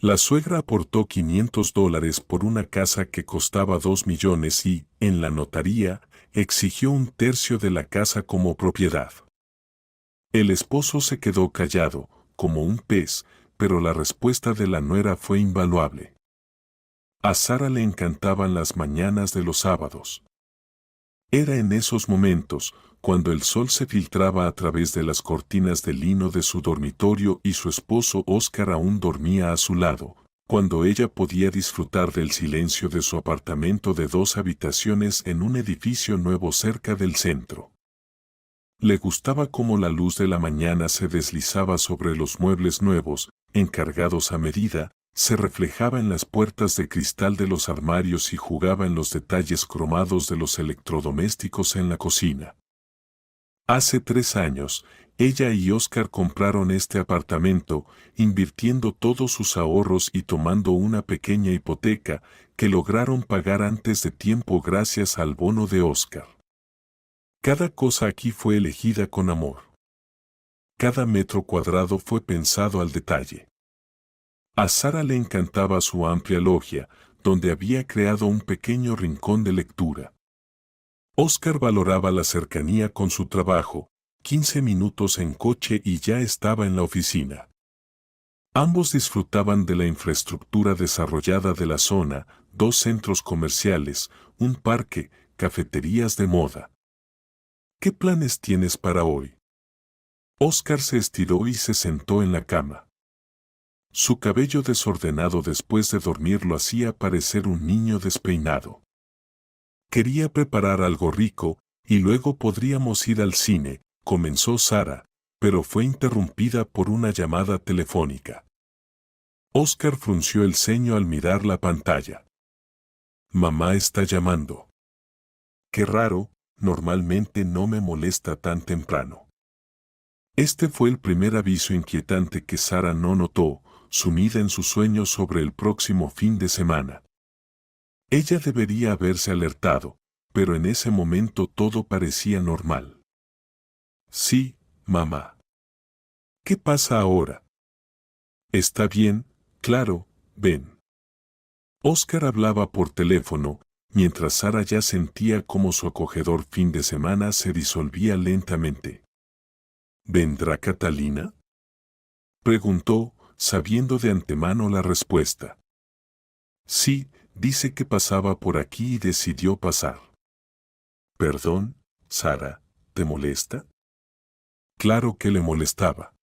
La suegra aportó $500 por una casa que costaba 2 millones y, en la notaría, exigió un tercio de la casa como propiedad. El esposo se quedó callado, como un pez, pero la respuesta de la nuera fue invaluable. A Sara le encantaban las mañanas de los sábados. Era en esos momentos, cuando el sol se filtraba a través de las cortinas de lino de su dormitorio y su esposo Oscar aún dormía a su lado, cuando ella podía disfrutar del silencio de su apartamento de 2 habitaciones en un edificio nuevo cerca del centro. Le gustaba cómo la luz de la mañana se deslizaba sobre los muebles nuevos, encargados a medida, se reflejaba en las puertas de cristal de los armarios y jugaba en los detalles cromados de los electrodomésticos en la cocina. Hace 3 años, ella y Oscar compraron este apartamento, invirtiendo todos sus ahorros y tomando una pequeña hipoteca que lograron pagar antes de tiempo gracias al bono de Oscar. Cada cosa aquí fue elegida con amor. Cada metro cuadrado fue pensado al detalle. A Sara le encantaba su amplia logia, donde había creado un pequeño rincón de lectura. Oscar valoraba la cercanía con su trabajo, 15 minutos en coche y ya estaba en la oficina. Ambos disfrutaban de la infraestructura desarrollada de la zona, 2 centros comerciales, un parque, cafeterías de moda. ¿Qué planes tienes para hoy? Oscar se estiró y se sentó en la cama. Su cabello desordenado después de dormir lo hacía parecer un niño despeinado. Quería preparar algo rico, y luego podríamos ir al cine, comenzó Sara, pero fue interrumpida por una llamada telefónica. Oscar frunció el ceño al mirar la pantalla. Mamá está llamando. Qué raro, normalmente no me molesta tan temprano. Este fue el primer aviso inquietante que Sara no notó, sumida en sus sueños sobre el próximo fin de semana. Ella debería haberse alertado, pero en ese momento todo parecía normal. Sí, mamá. ¿Qué pasa ahora? Está bien, claro, ven. Oscar hablaba por teléfono, mientras Sara ya sentía cómo su acogedor fin de semana se disolvía lentamente. ¿Vendrá Catalina?, preguntó, sabiendo de antemano la respuesta. Sí, dice que pasaba por aquí y decidió pasar. Perdón, Sara, ¿te molesta? Claro que le molestaba.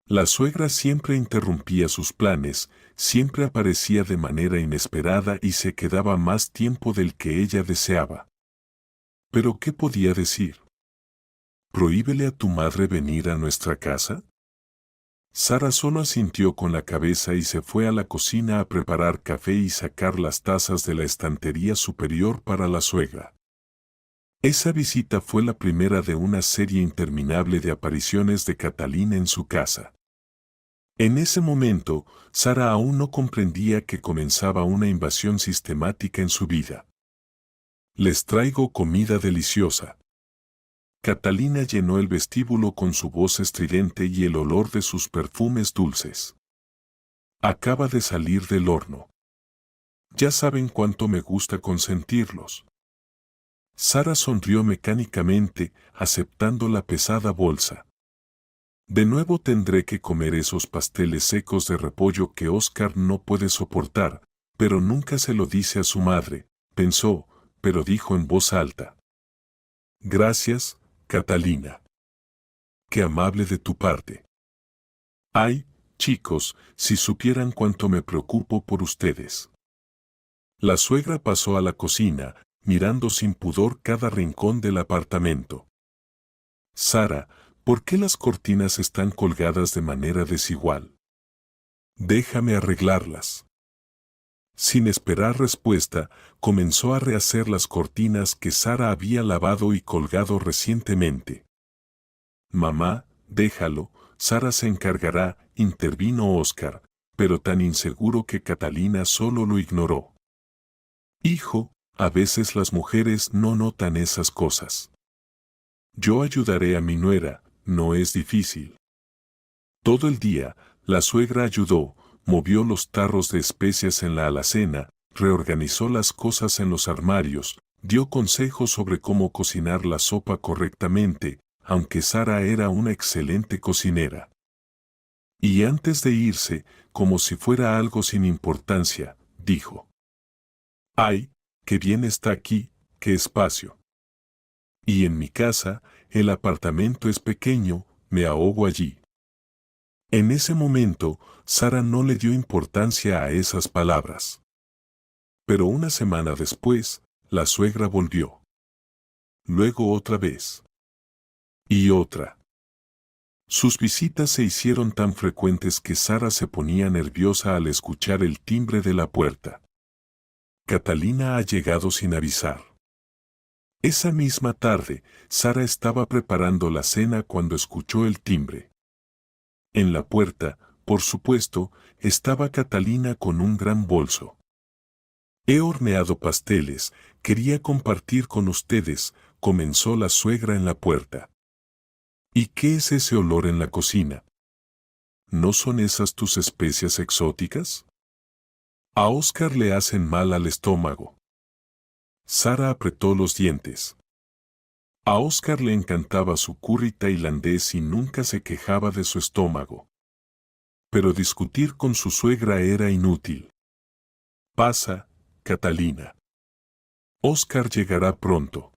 La suegra siempre interrumpía sus planes, siempre aparecía de manera inesperada y se quedaba más tiempo del que ella deseaba. ¿Pero qué podía decir? ¿Prohíbele a tu madre venir a nuestra casa? Sara solo asintió con la cabeza y se fue a la cocina a preparar café y sacar las tazas de la estantería superior para la suegra. Esa visita fue la primera de una serie interminable de apariciones de Catalina en su casa. En ese momento, Sara aún no comprendía que comenzaba una invasión sistemática en su vida. Les traigo comida deliciosa. Catalina llenó el vestíbulo con su voz estridente y el olor de sus perfumes dulces. Acaba de salir del horno. Ya saben cuánto me gusta consentirlos. Sara sonrió mecánicamente, aceptando la pesada bolsa. De nuevo tendré que comer esos pasteles secos de repollo que Oscar no puede soportar, pero nunca se lo dice a su madre, pensó, pero dijo en voz alta. Gracias, Catalina. Qué amable de tu parte. Ay, chicos, si supieran cuánto me preocupo por ustedes. La suegra pasó a la cocina, mirando sin pudor cada rincón del apartamento. Sara, ¿por qué las cortinas están colgadas de manera desigual? Déjame arreglarlas. Sin esperar respuesta, comenzó a rehacer las cortinas que Sara había lavado y colgado recientemente. Mamá, déjalo, Sara se encargará, intervino Oscar, pero tan inseguro que Catalina solo lo ignoró. Hijo, a veces las mujeres no notan esas cosas. Yo ayudaré a mi nuera, no es difícil. Todo el día, la suegra ayudó, movió los tarros de especias en la alacena, reorganizó las cosas en los armarios, dio consejos sobre cómo cocinar la sopa correctamente, aunque Sara era una excelente cocinera. Y antes de irse, como si fuera algo sin importancia, dijo: ¡Ay, qué bien está aquí, qué espacio! Y en mi casa, el apartamento es pequeño, me ahogo allí. En ese momento, Sara no le dio importancia a esas palabras. Pero una semana después, la suegra volvió. Luego otra vez. Y otra. Sus visitas se hicieron tan frecuentes que Sara se ponía nerviosa al escuchar el timbre de la puerta. Catalina ha llegado sin avisar. Esa misma tarde, Sara estaba preparando la cena cuando escuchó el timbre. En la puerta, por supuesto, estaba Catalina con un gran bolso. He horneado pasteles, quería compartir con ustedes, comenzó la suegra en la puerta. ¿Y qué es ese olor en la cocina? ¿No son esas tus especias exóticas? A Oscar le hacen mal al estómago. Sara apretó los dientes. A Oscar le encantaba su curry tailandés y nunca se quejaba de su estómago. Pero discutir con su suegra era inútil. Pasa, Catalina. Oscar llegará pronto.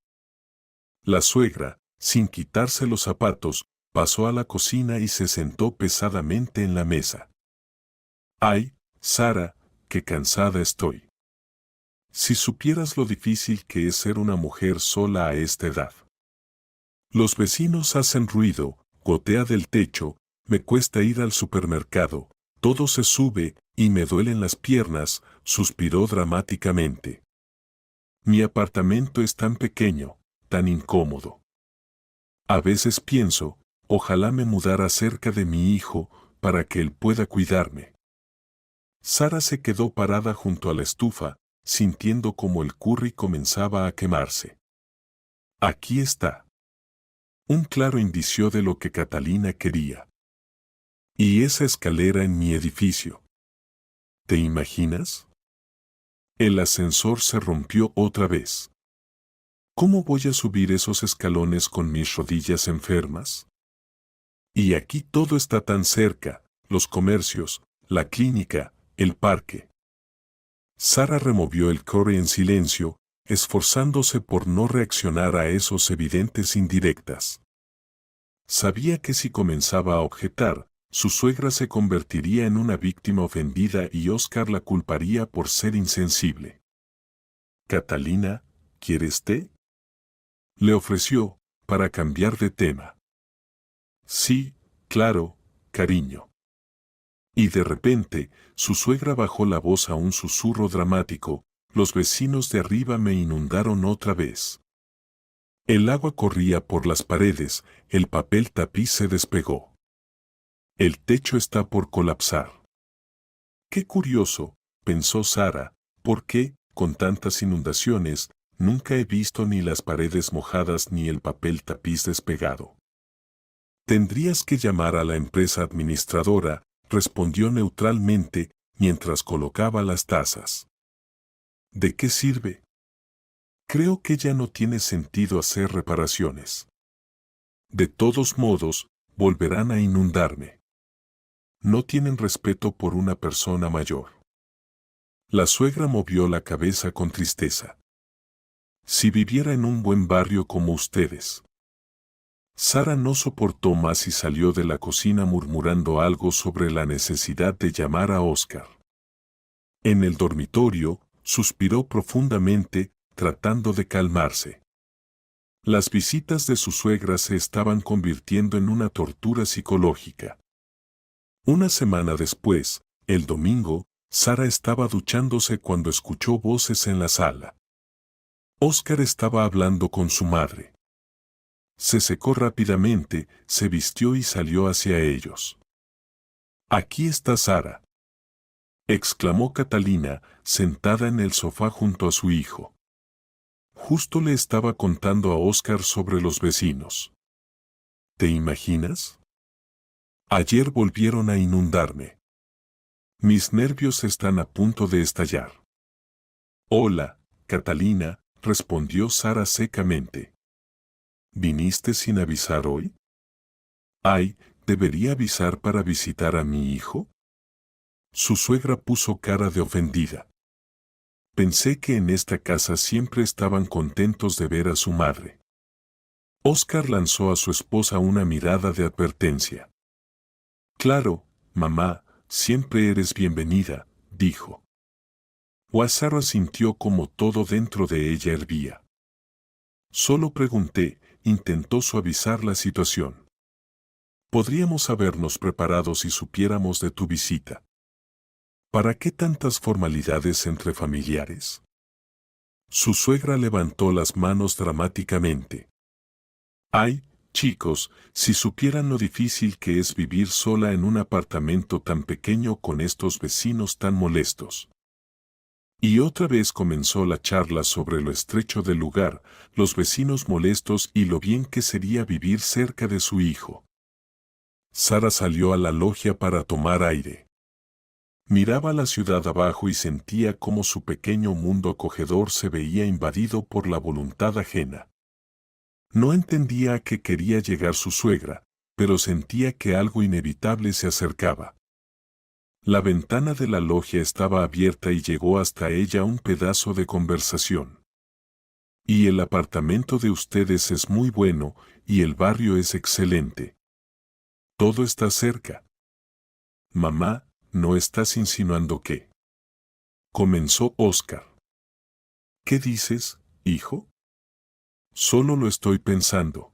La suegra, sin quitarse los zapatos, pasó a la cocina y se sentó pesadamente en la mesa. Ay, Sara, qué cansada estoy. Si supieras lo difícil que es ser una mujer sola a esta edad. Los vecinos hacen ruido, gotea del techo, me cuesta ir al supermercado, todo se sube y me duelen las piernas, suspiró dramáticamente. Mi apartamento es tan pequeño, tan incómodo. A veces pienso, ojalá me mudara cerca de mi hijo, para que él pueda cuidarme. Sara se quedó parada junto a la estufa, sintiendo como el curry comenzaba a quemarse. Aquí está. Un claro indicio de lo que Catalina quería. Y esa escalera en mi edificio. ¿Te imaginas? El ascensor se rompió otra vez. ¿Cómo voy a subir esos escalones con mis rodillas enfermas? Y aquí todo está tan cerca, los comercios, la clínica, el parque. Sara removió el curry en silencio, esforzándose por no reaccionar a esos evidentes indirectas. Sabía que si comenzaba a objetar, su suegra se convertiría en una víctima ofendida y Oscar la culparía por ser insensible. Catalina, ¿quieres té? Le ofreció, para cambiar de tema. Sí, claro, cariño. Y de repente, su suegra bajó la voz a un susurro dramático, los vecinos de arriba me inundaron otra vez. El agua corría por las paredes, el papel tapiz se despegó. El techo está por colapsar. Qué curioso, pensó Sara, ¿por qué, con tantas inundaciones, nunca he visto ni las paredes mojadas ni el papel tapiz despegado? Tendrías que llamar a la empresa administradora, respondió neutralmente, mientras colocaba las tazas. ¿De qué sirve? Creo que ya no tiene sentido hacer reparaciones. De todos modos, volverán a inundarme. No tienen respeto por una persona mayor. La suegra movió la cabeza con tristeza. Si viviera en un buen barrio como ustedes. Sara no soportó más y salió de la cocina murmurando algo sobre la necesidad de llamar a Oscar. En el dormitorio, suspiró profundamente, tratando de calmarse. Las visitas de su suegra se estaban convirtiendo en una tortura psicológica. Una semana después, el domingo, Sara estaba duchándose cuando escuchó voces en la sala. Oscar estaba hablando con su madre. Se secó rápidamente, se vistió y salió hacia ellos. «Aquí está Sara», exclamó Catalina, sentada en el sofá junto a su hijo. Justo le estaba contando a Oscar sobre los vecinos. ¿Te imaginas? Ayer volvieron a inundarme. Mis nervios están a punto de estallar. Hola, Catalina, respondió Sara secamente. ¿Viniste sin avisar hoy? Ay, ¿debería avisar para visitar a mi hijo? Su suegra puso cara de ofendida. Pensé que en esta casa siempre estaban contentos de ver a su madre. Oscar lanzó a su esposa una mirada de advertencia. Claro, mamá, siempre eres bienvenida, dijo. Sara sintió como todo dentro de ella hervía. Solo pregunté, intentó suavizar la situación. Podríamos habernos preparado si supiéramos de tu visita. ¿Para qué tantas formalidades entre familiares? Su suegra levantó las manos dramáticamente. Ay, chicos, si supieran lo difícil que es vivir sola en un apartamento tan pequeño con estos vecinos tan molestos. Y otra vez comenzó la charla sobre lo estrecho del lugar, los vecinos molestos y lo bien que sería vivir cerca de su hijo. Sara salió a la logia para tomar aire. Miraba la ciudad abajo y sentía cómo su pequeño mundo acogedor se veía invadido por la voluntad ajena. No entendía a qué quería llegar su suegra, pero sentía que algo inevitable se acercaba. La ventana de la logia estaba abierta y llegó hasta ella un pedazo de conversación. Y el apartamento de ustedes es muy bueno, y el barrio es excelente. Todo está cerca. Mamá, ¿no estás insinuando qué? Comenzó Oscar. ¿Qué dices, hijo? Solo lo estoy pensando.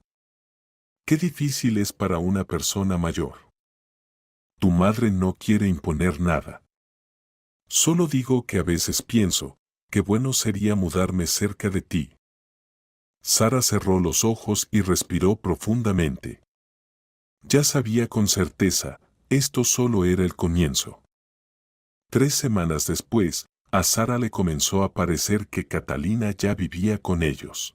Qué difícil es para una persona mayor. Tu madre no quiere imponer nada. Solo digo que a veces pienso, qué bueno sería mudarme cerca de ti. Sara cerró los ojos y respiró profundamente. Ya sabía con certeza, esto solo era el comienzo. 3 semanas después, a Sara le comenzó a parecer que Catalina ya vivía con ellos.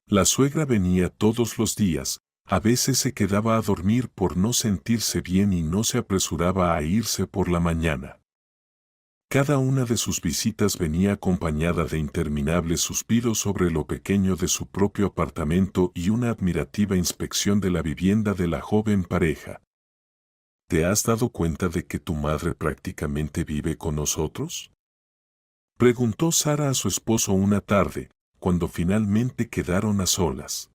La suegra venía todos los días, a veces se quedaba a dormir por no sentirse bien y no se apresuraba a irse por la mañana. Cada una de sus visitas venía acompañada de interminables suspiros sobre lo pequeño de su propio apartamento y una admirativa inspección de la vivienda de la joven pareja. ¿Te has dado cuenta de que tu madre prácticamente vive con nosotros? Preguntó Sara a su esposo una tarde, cuando finalmente quedaron a solas.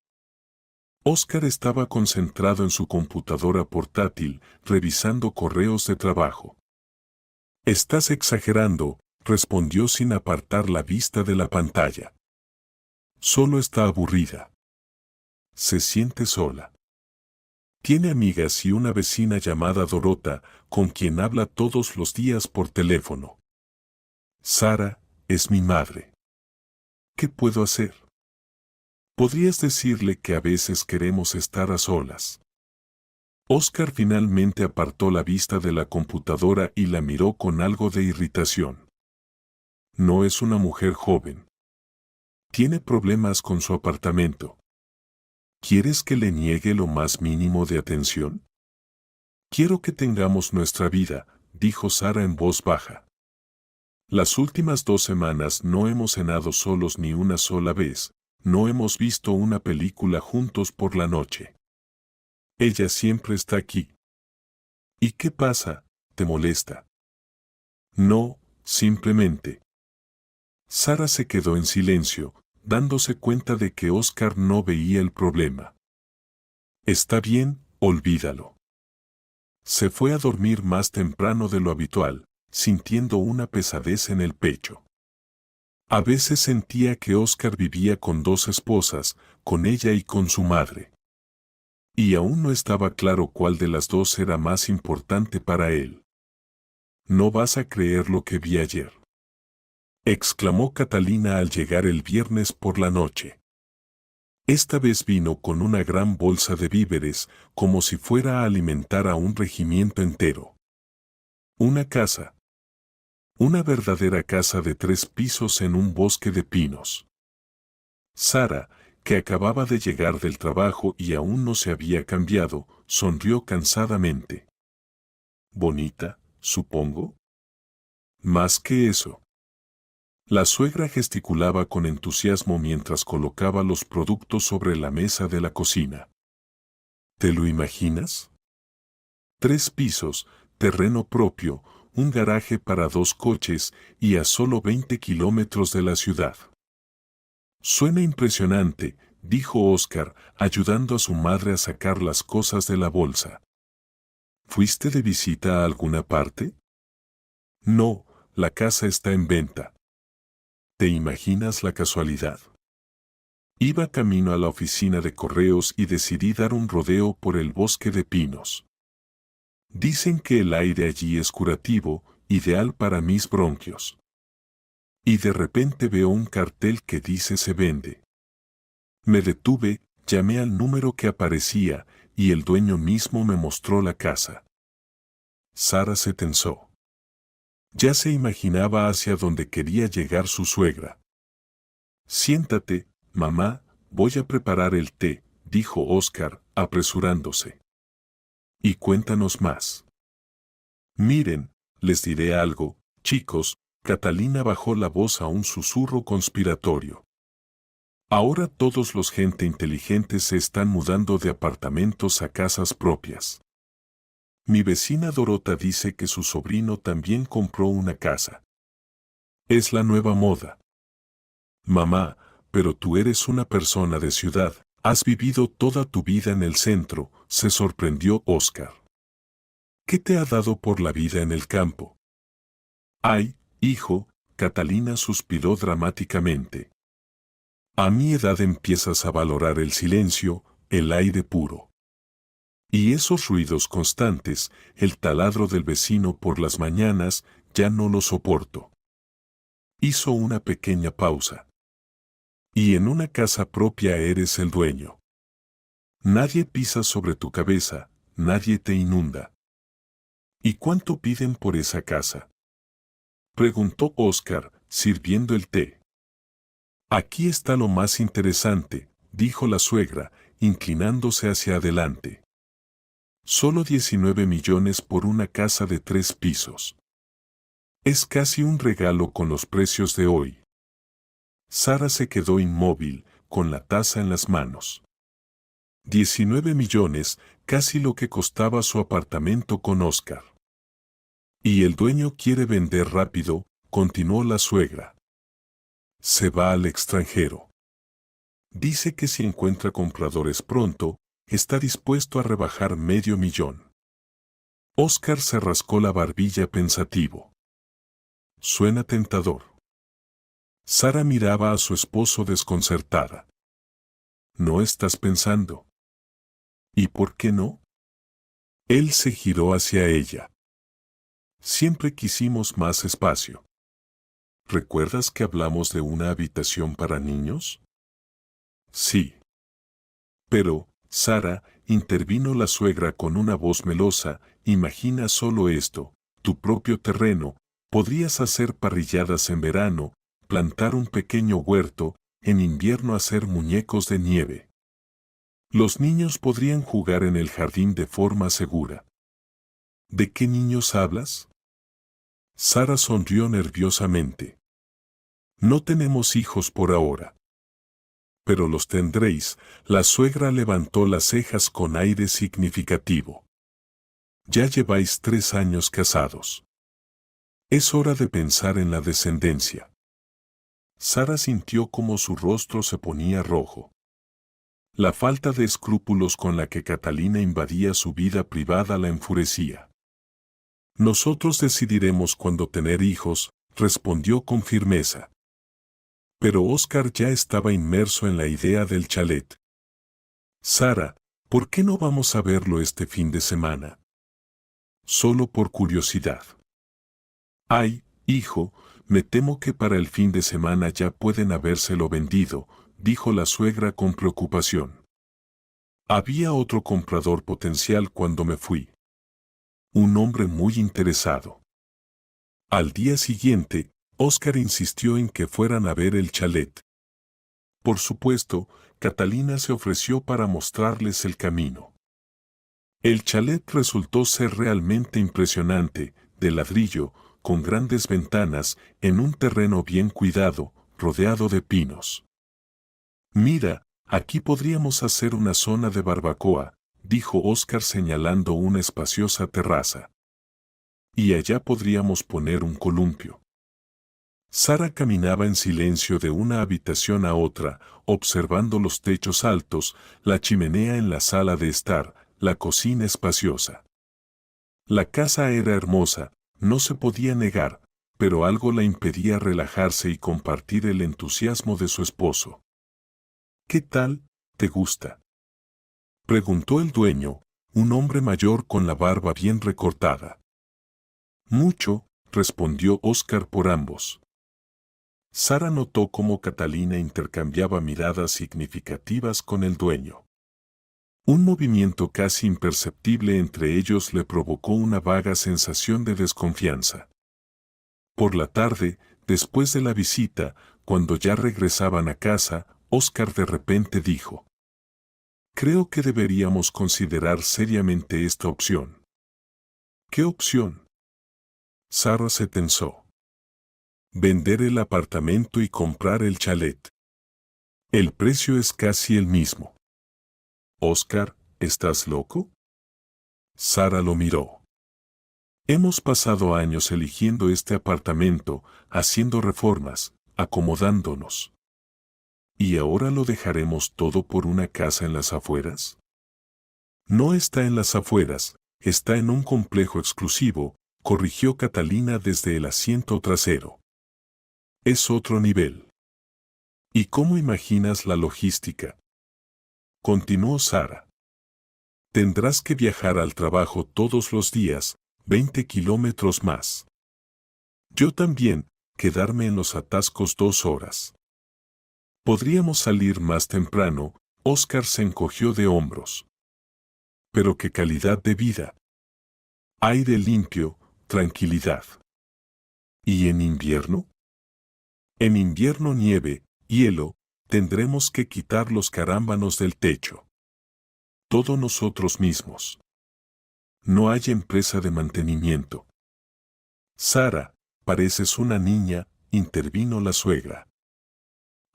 Oscar estaba concentrado en su computadora portátil, revisando correos de trabajo. Estás exagerando, respondió sin apartar la vista de la pantalla. Solo está aburrida. Se siente sola. Tiene amigas y una vecina llamada Dorota, con quien habla todos los días por teléfono. Sara, es mi madre. ¿Qué puedo hacer? Podrías decirle que a veces queremos estar a solas. Oscar finalmente apartó la vista de la computadora y la miró con algo de irritación. No es una mujer joven. Tiene problemas con su apartamento. ¿Quieres que le niegue lo más mínimo de atención? Quiero que tengamos nuestra vida, dijo Sara en voz baja. Las últimas 2 semanas no hemos cenado solos ni una sola vez, no hemos visto una película juntos por la noche. Ella siempre está aquí. ¿Y qué pasa? ¿Te molesta? No, simplemente. Sara se quedó en silencio, dándose cuenta de que Oscar no veía el problema. Está bien, olvídalo. Se fue a dormir más temprano de lo habitual, sintiendo una pesadez en el pecho. A veces sentía que Oscar vivía con 2 esposas, con ella y con su madre. Y aún no estaba claro cuál de las 2 era más importante para él. No vas a creer lo que vi ayer, exclamó Catalina al llegar el viernes por la noche. Esta vez vino con una gran bolsa de víveres, como si fuera a alimentar a un regimiento entero. Una casa. Una verdadera casa de 3 pisos en un bosque de pinos. Sara, que acababa de llegar del trabajo y aún no se había cambiado, sonrió cansadamente. Bonita, supongo. Más que eso. La suegra gesticulaba con entusiasmo mientras colocaba los productos sobre la mesa de la cocina. ¿Te lo imaginas? 3 pisos, terreno propio, un garaje para 2 coches y a solo 20 kilómetros de la ciudad. Suena impresionante, dijo Oscar, ayudando a su madre a sacar las cosas de la bolsa. ¿Fuiste de visita a alguna parte? No, la casa está en venta. ¿Te imaginas la casualidad? Iba camino a la oficina de correos y decidí dar un rodeo por el bosque de pinos. Dicen que el aire allí es curativo, ideal para mis bronquios. Y de repente veo un cartel que dice se vende. Me detuve, llamé al número que aparecía, y el dueño mismo me mostró la casa. Sara se tensó. Ya se imaginaba hacia dónde quería llegar su suegra. Siéntate, mamá, voy a preparar el té, dijo Oscar, apresurándose. Y cuéntanos más. Miren, les diré algo, chicos, Catalina bajó la voz a un susurro conspiratorio. Ahora todos los gente inteligentes se están mudando de apartamentos a casas propias. Mi vecina Dorota dice que su sobrino también compró una casa. Es la nueva moda. Mamá, pero tú eres una persona de ciudad, has vivido toda tu vida en el centro, se sorprendió Oscar. ¿Qué te ha dado por la vida en el campo? Ay, hijo, Catalina suspiró dramáticamente. A mi edad empiezas a valorar el silencio, el aire puro. Y esos ruidos constantes, el taladro del vecino por las mañanas, ya no lo soporto. Hizo una pequeña pausa. Y en una casa propia eres el dueño. Nadie pisa sobre tu cabeza, nadie te inunda. ¿Y cuánto piden por esa casa? Preguntó Oscar, sirviendo el té. Aquí está lo más interesante, dijo la suegra, inclinándose hacia adelante. Solo 19 millones por una casa de 3 pisos. Es casi un regalo con los precios de hoy. Sara se quedó inmóvil, con la taza en las manos. 19 millones, casi lo que costaba su apartamento con Oscar. Y el dueño quiere vender rápido, continuó la suegra. Se va al extranjero. Dice que si encuentra compradores pronto, está dispuesto a rebajar medio millón. Oscar se rascó la barbilla pensativo. Suena tentador. Sara miraba a su esposo desconcertada. ¿No estás pensando? ¿Y por qué no? Él se giró hacia ella. Siempre quisimos más espacio. ¿Recuerdas que hablamos de una habitación para niños? Sí. Pero, Sara, intervino la suegra con una voz melosa, imagina solo esto, tu propio terreno, podrías hacer parrilladas en verano, plantar un pequeño huerto, en invierno hacer muñecos de nieve. Los niños podrían jugar en el jardín de forma segura. ¿De qué niños hablas? Sara sonrió nerviosamente. No tenemos hijos por ahora. Pero los tendréis, la suegra levantó las cejas con aire significativo. Ya lleváis 3 años casados. Es hora de pensar en la descendencia. Sara sintió como su rostro se ponía rojo. La falta de escrúpulos con la que Catalina invadía su vida privada la enfurecía. Nosotros decidiremos cuándo tener hijos, respondió con firmeza. Pero Oscar ya estaba inmerso en la idea del chalet. Sara, ¿por qué no vamos a verlo este fin de semana? Solo por curiosidad. Ay, hijo, me temo que para el fin de semana ya pueden habérselo vendido, dijo la suegra con preocupación. Había otro comprador potencial cuando me fui. Un hombre muy interesado. Al día siguiente, Oscar insistió en que fueran a ver el chalet. Por supuesto, Catalina se ofreció para mostrarles el camino. El chalet resultó ser realmente impresionante, de ladrillo, con grandes ventanas, en un terreno bien cuidado, rodeado de pinos. Mira, aquí podríamos hacer una zona de barbacoa, dijo Oscar señalando una espaciosa terraza. Y allá podríamos poner un columpio. Sara caminaba en silencio de una habitación a otra, observando los techos altos, la chimenea en la sala de estar, la cocina espaciosa. La casa era hermosa, no se podía negar, pero algo la impedía relajarse y compartir el entusiasmo de su esposo. ¿Qué tal, te gusta?, preguntó el dueño, un hombre mayor con la barba bien recortada. Mucho, respondió Oscar por ambos. Sara notó cómo Catalina intercambiaba miradas significativas con el dueño. Un movimiento casi imperceptible entre ellos le provocó una vaga sensación de desconfianza. Por la tarde, después de la visita, cuando ya regresaban a casa, Oscar de repente dijo: «Creo que deberíamos considerar seriamente esta opción». «¿Qué opción?». Sara se tensó. «Vender el apartamento y comprar el chalet. El precio es casi el mismo». «Oscar, ¿estás loco?». Sara lo miró. «Hemos pasado años eligiendo este apartamento, haciendo reformas, acomodándonos. ¿Y ahora lo dejaremos todo por una casa en las afueras?». «No está en las afueras, está en un complejo exclusivo», corrigió Catalina desde el asiento trasero. «Es otro nivel». «¿Y cómo imaginas la logística?», continuó Sara. «Tendrás que viajar al trabajo todos los días, 20 kilómetros más. Yo también, quedarme en los atascos 2 horas. Podríamos salir más temprano». Oscar se encogió de hombros. «Pero qué calidad de vida. Aire limpio, tranquilidad». «¿Y en invierno?». «En invierno nieve, hielo, tendremos que quitar los carámbanos del techo. Todo nosotros mismos. No hay empresa de mantenimiento». «Sara, pareces una niña», intervino la suegra.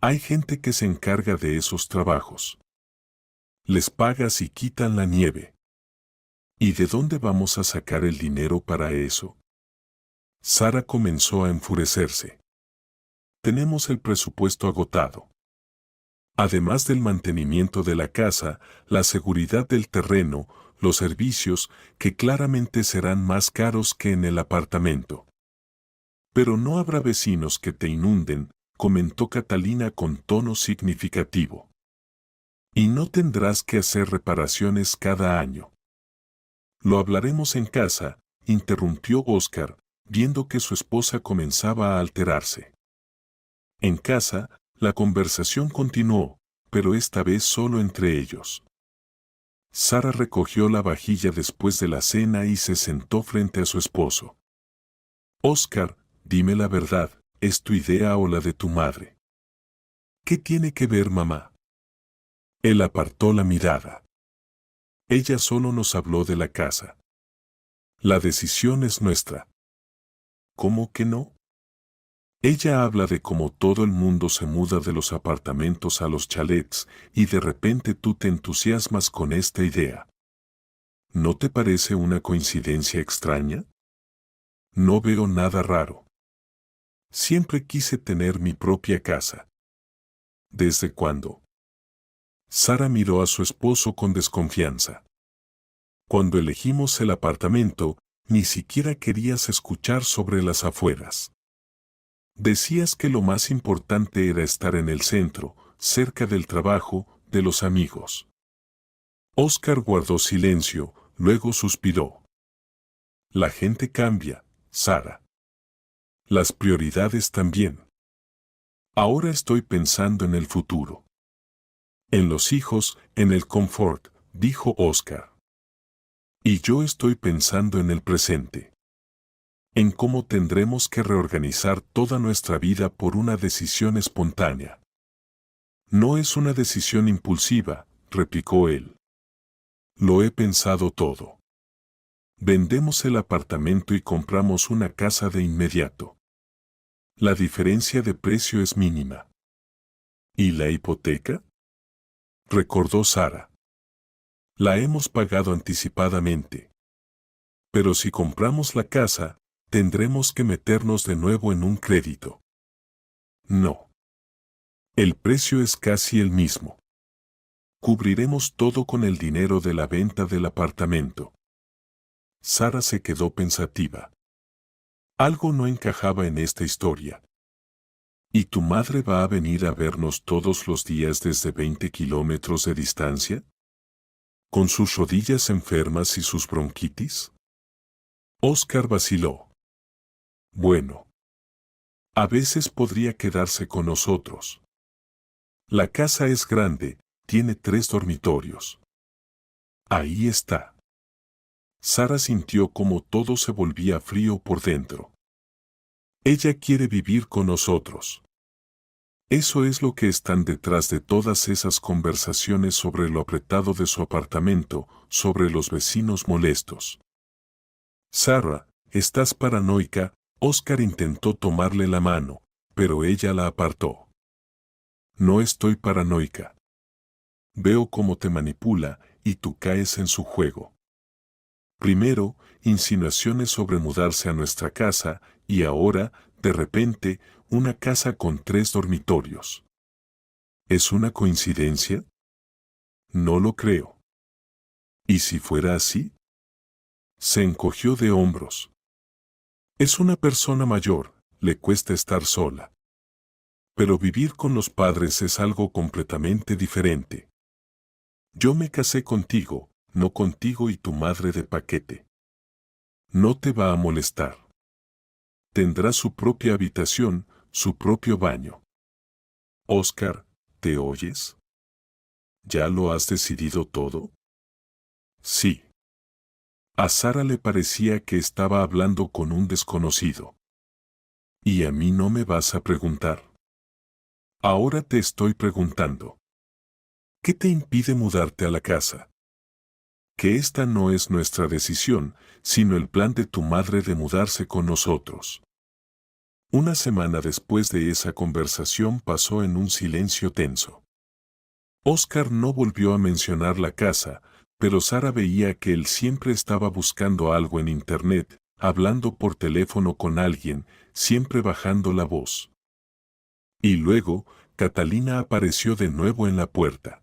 «Hay gente que se encarga de esos trabajos. Les pagas y quitan la nieve. ¿Y de dónde vamos a sacar el dinero para eso?». Sara comenzó a enfurecerse. «Tenemos el presupuesto agotado. Además del mantenimiento de la casa, la seguridad del terreno, los servicios, que claramente serán más caros que en el apartamento». «Pero no habrá vecinos que te inunden», comentó Catalina con tono significativo. «Y no tendrás que hacer reparaciones cada año». «Lo hablaremos en casa», interrumpió Oscar, viendo que su esposa comenzaba a alterarse. En casa, la conversación continuó, pero esta vez solo entre ellos. Sara recogió la vajilla después de la cena y se sentó frente a su esposo. «Oscar, dime la verdad, ¿es tu idea o la de tu madre?». «¿Qué tiene que ver mamá?». Él apartó la mirada. «Ella solo nos habló de la casa. La decisión es nuestra». «¿Cómo que no?». «Ella habla de cómo todo el mundo se muda de los apartamentos a los chalets, y de repente tú te entusiasmas con esta idea. ¿No te parece una coincidencia extraña?». «No veo nada raro. Siempre quise tener mi propia casa». «¿Desde cuándo?». Sara miró a su esposo con desconfianza. «Cuando elegimos el apartamento, ni siquiera querías escuchar sobre las afueras. Decías que lo más importante era estar en el centro, cerca del trabajo, de los amigos». Oscar guardó silencio, luego suspiró. «La gente cambia, Sara. Las prioridades también. Ahora estoy pensando en el futuro. En los hijos, en el confort», dijo Oscar. «Y yo estoy pensando en el presente. En cómo tendremos que reorganizar toda nuestra vida por una decisión espontánea». «No es una decisión impulsiva», replicó él. «Lo he pensado todo. Vendemos el apartamento y compramos una casa de inmediato. La diferencia de precio es mínima. ¿Y la hipoteca?, recordó Sara. La hemos pagado anticipadamente. Pero si compramos la casa, tendremos que meternos de nuevo en un crédito. No. El precio es casi el mismo. Cubriremos todo con el dinero de la venta del apartamento. Sara se quedó pensativa. Algo no encajaba en esta historia. ¿Y tu madre va a venir a vernos todos los días desde 20 kilómetros de distancia? ¿Con sus rodillas enfermas y sus bronquitis? Oscar vaciló. Bueno. A veces podría quedarse con nosotros. La casa es grande, tiene 3 dormitorios. Ahí está. Sara sintió como todo se volvía frío por dentro. Ella quiere vivir con nosotros. Eso es lo que están detrás de todas esas conversaciones sobre lo apretado de su apartamento, sobre los vecinos molestos. Sara, estás paranoica. Oscar intentó tomarle la mano, pero ella la apartó. No estoy paranoica. Veo cómo te manipula y tú caes en su juego. Primero, insinuaciones sobre mudarse a nuestra casa y ahora, de repente, una casa con 3 dormitorios. ¿Es una coincidencia? No lo creo. ¿Y si fuera así? Se encogió de hombros. Es una persona mayor, le cuesta estar sola. Pero vivir con los padres es algo completamente diferente. Yo me casé contigo, no contigo y tu madre de paquete. No te va a molestar. Tendrá su propia habitación, su propio baño. Oscar, ¿te oyes? ¿Ya lo has decidido todo? Sí. A Sara le parecía que estaba hablando con un desconocido. ¿Y a mí no me vas a preguntar? Ahora te estoy preguntando. ¿Qué te impide mudarte a la casa? Que esta no es nuestra decisión, sino el plan de tu madre de mudarse con nosotros. Una semana después de esa conversación pasó en un silencio tenso. Oscar no volvió a mencionar la casa, pero Sara veía que él siempre estaba buscando algo en internet, hablando por teléfono con alguien, siempre bajando la voz. Y luego, Catalina apareció de nuevo en la puerta.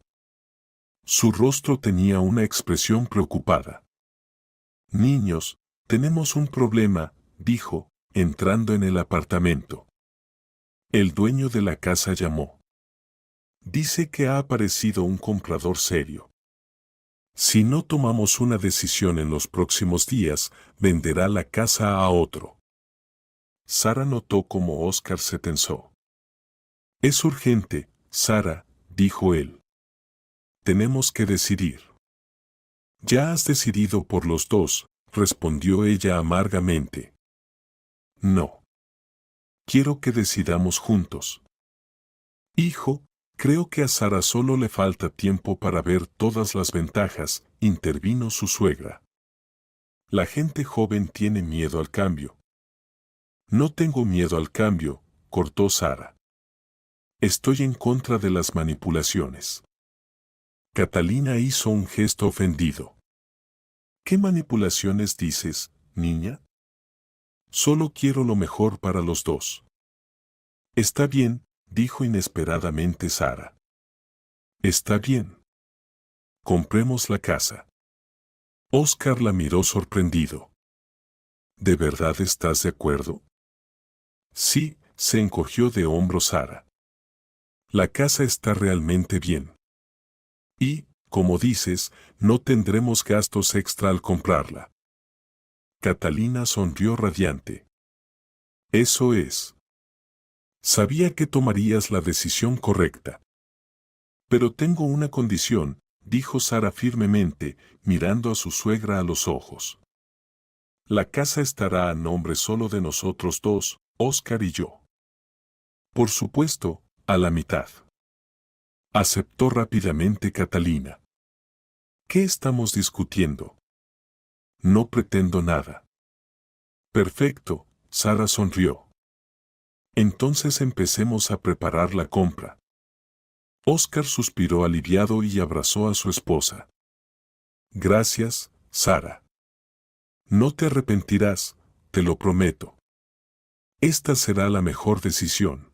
Su rostro tenía una expresión preocupada. Niños, tenemos un problema, dijo, entrando en el apartamento. El dueño de la casa llamó. Dice que ha aparecido un comprador serio. Si no tomamos una decisión en los próximos días, venderá la casa a otro. Sara notó cómo Oscar se tensó. Es urgente, Sara, dijo él. Tenemos que decidir. Ya has decidido por los dos, respondió ella amargamente. No. Quiero que decidamos juntos. Hijo, creo que a Sara solo le falta tiempo para ver todas las ventajas, intervino su suegra. La gente joven tiene miedo al cambio. No tengo miedo al cambio, cortó Sara. Estoy en contra de las manipulaciones. Catalina hizo un gesto ofendido. ¿Qué manipulaciones dices, niña? Solo quiero lo mejor para los dos. Está bien, dijo inesperadamente Sara. Está bien. Compremos la casa. Oscar la miró sorprendido. ¿De verdad estás de acuerdo? Sí, se encogió de hombros Sara. La casa está realmente bien. Y, como dices, no tendremos gastos extra al comprarla. Catalina sonrió radiante. Eso es. Sabía que tomarías la decisión correcta. Pero tengo una condición, dijo Sara firmemente, mirando a su suegra a los ojos. La casa estará a nombre solo de nosotros dos, Oscar y yo. Por supuesto, a la mitad. Aceptó rápidamente Catalina. ¿Qué estamos discutiendo? No pretendo nada. Perfecto, Sara sonrió. Entonces empecemos a preparar la compra. Oscar suspiró aliviado y abrazó a su esposa. Gracias, Sara. No te arrepentirás, te lo prometo. Esta será la mejor decisión.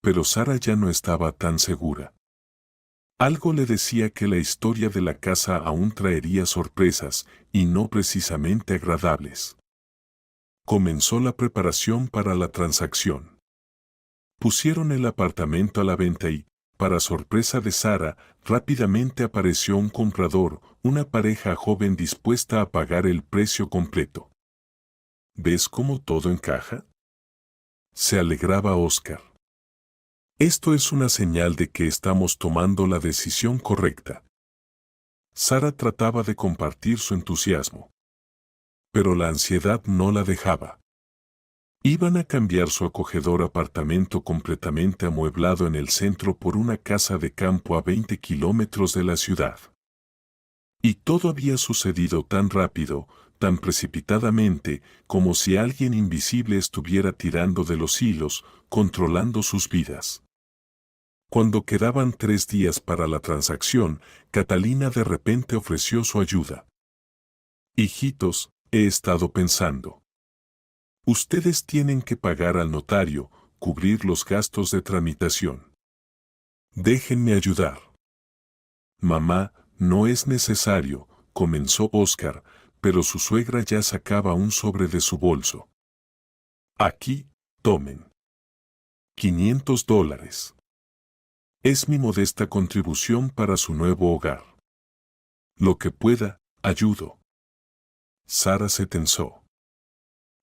Pero Sara ya no estaba tan segura. Algo le decía que la historia de la casa aún traería sorpresas, y no precisamente agradables. Comenzó la preparación para la transacción. Pusieron el apartamento a la venta y, para sorpresa de Sara, rápidamente apareció un comprador, una pareja joven dispuesta a pagar el precio completo. ¿Ves cómo todo encaja? Se alegraba Oscar. Esto es una señal de que estamos tomando la decisión correcta. Sara trataba de compartir su entusiasmo. Pero la ansiedad no la dejaba. Iban a cambiar su acogedor apartamento completamente amueblado en el centro por una casa de campo a 20 kilómetros de la ciudad. Y todo había sucedido tan rápido, tan precipitadamente, como si alguien invisible estuviera tirando de los hilos, controlando sus vidas. Cuando quedaban 3 días para la transacción, Catalina de repente ofreció su ayuda. Hijitos, he estado pensando. Ustedes tienen que pagar al notario, cubrir los gastos de tramitación. Déjenme ayudar. Mamá, no es necesario, comenzó Oscar, pero su suegra ya sacaba un sobre de su bolso. Aquí, tomen. $500. Es mi modesta contribución para su nuevo hogar. Lo que pueda, ayudo. Sara se tensó.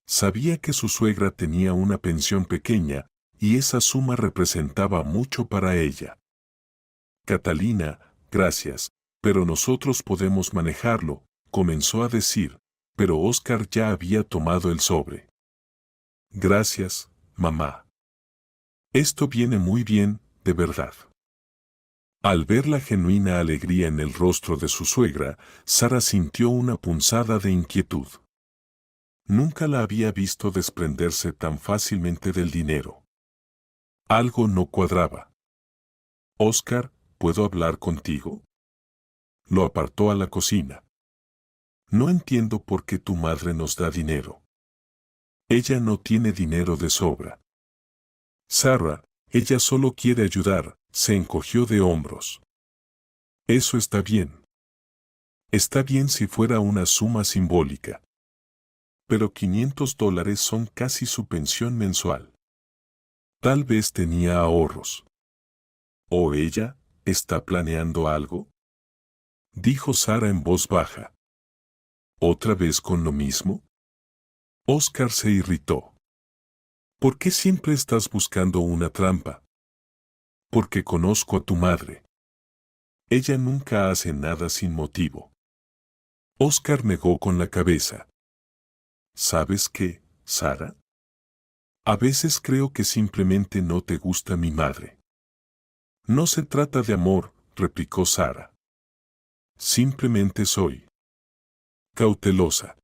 Sabía que su suegra tenía una pensión pequeña, y esa suma representaba mucho para ella. Catalina, gracias, pero nosotros podemos manejarlo, comenzó a decir, pero Oscar ya había tomado el sobre. Gracias, mamá. Esto viene muy bien, de verdad. Al ver la genuina alegría en el rostro de su suegra, Sara sintió una punzada de inquietud. Nunca la había visto desprenderse tan fácilmente del dinero. Algo no cuadraba. Oscar, ¿puedo hablar contigo? Lo apartó a la cocina. No entiendo por qué tu madre nos da dinero. Ella no tiene dinero de sobra. Sara, ella solo quiere ayudar, se encogió de hombros. Eso está bien. Está bien si fuera una suma simbólica. Pero $500 son casi su pensión mensual. Tal vez tenía ahorros. ¿O ella está planeando algo? Dijo Sara en voz baja. ¿Otra vez con lo mismo? Oscar se irritó. ¿Por qué siempre estás buscando una trampa? Porque conozco a tu madre. Ella nunca hace nada sin motivo. Oscar negó con la cabeza. ¿Sabes qué, Sara? A veces creo que simplemente no te gusta mi madre. No se trata de amor, replicó Sara. Simplemente soy cautelosa.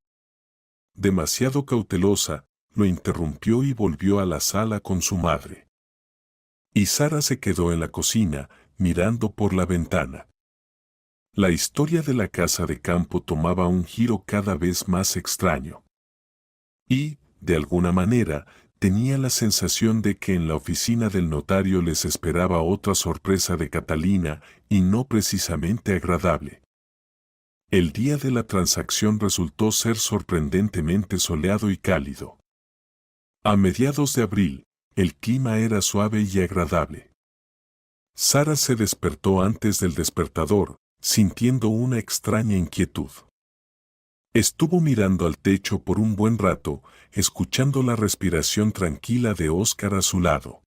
Demasiado cautelosa, lo interrumpió y volvió a la sala con su madre. Y Sara se quedó en la cocina, mirando por la ventana. La historia de la casa de campo tomaba un giro cada vez más extraño. Y, de alguna manera, tenía la sensación de que en la oficina del notario les esperaba otra sorpresa de Catalina, y no precisamente agradable. El día de la transacción resultó ser sorprendentemente soleado y cálido. A mediados de abril, el clima era suave y agradable. Sara se despertó antes del despertador, sintiendo una extraña inquietud. Estuvo mirando al techo por un buen rato, escuchando la respiración tranquila de Oscar a su lado.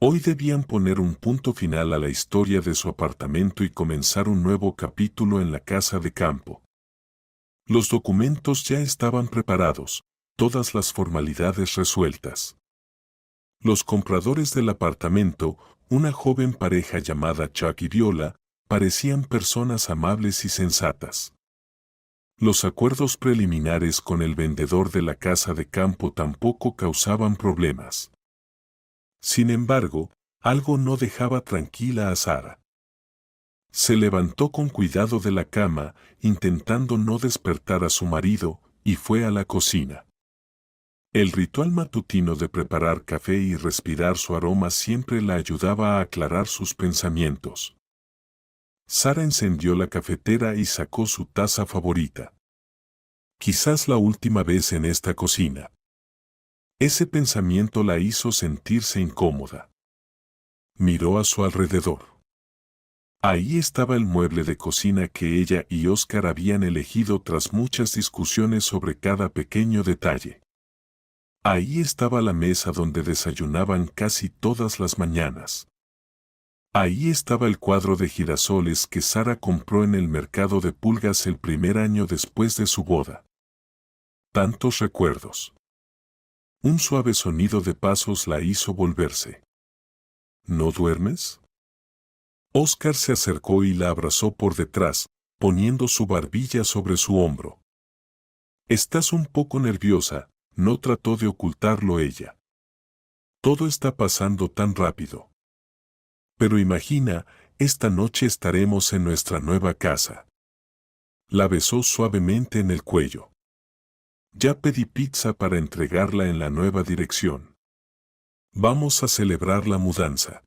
Hoy debían poner un punto final a la historia de su apartamento y comenzar un nuevo capítulo en la casa de campo. Los documentos ya estaban preparados, todas las formalidades resueltas. Los compradores del apartamento, una joven pareja llamada Chuck y Viola, parecían personas amables y sensatas. Los acuerdos preliminares con el vendedor de la casa de campo tampoco causaban problemas. Sin embargo, algo no dejaba tranquila a Sara. Se levantó con cuidado de la cama, intentando no despertar a su marido, y fue a la cocina. El ritual matutino de preparar café y respirar su aroma siempre la ayudaba a aclarar sus pensamientos. Sara encendió la cafetera y sacó su taza favorita. Quizás la última vez en esta cocina. Ese pensamiento la hizo sentirse incómoda. Miró a su alrededor. Ahí estaba el mueble de cocina que ella y Oscar habían elegido tras muchas discusiones sobre cada pequeño detalle. Ahí estaba la mesa donde desayunaban casi todas las mañanas. Ahí estaba el cuadro de girasoles que Sara compró en el mercado de pulgas el primer año después de su boda. Tantos recuerdos. Un suave sonido de pasos la hizo volverse. ¿No duermes? Oscar se acercó y la abrazó por detrás, poniendo su barbilla sobre su hombro. Estás un poco nerviosa, no trató de ocultarlo ella. Todo está pasando tan rápido. Pero imagina, esta noche estaremos en nuestra nueva casa. La besó suavemente en el cuello. Ya pedí pizza para entregarla en la nueva dirección. Vamos a celebrar la mudanza.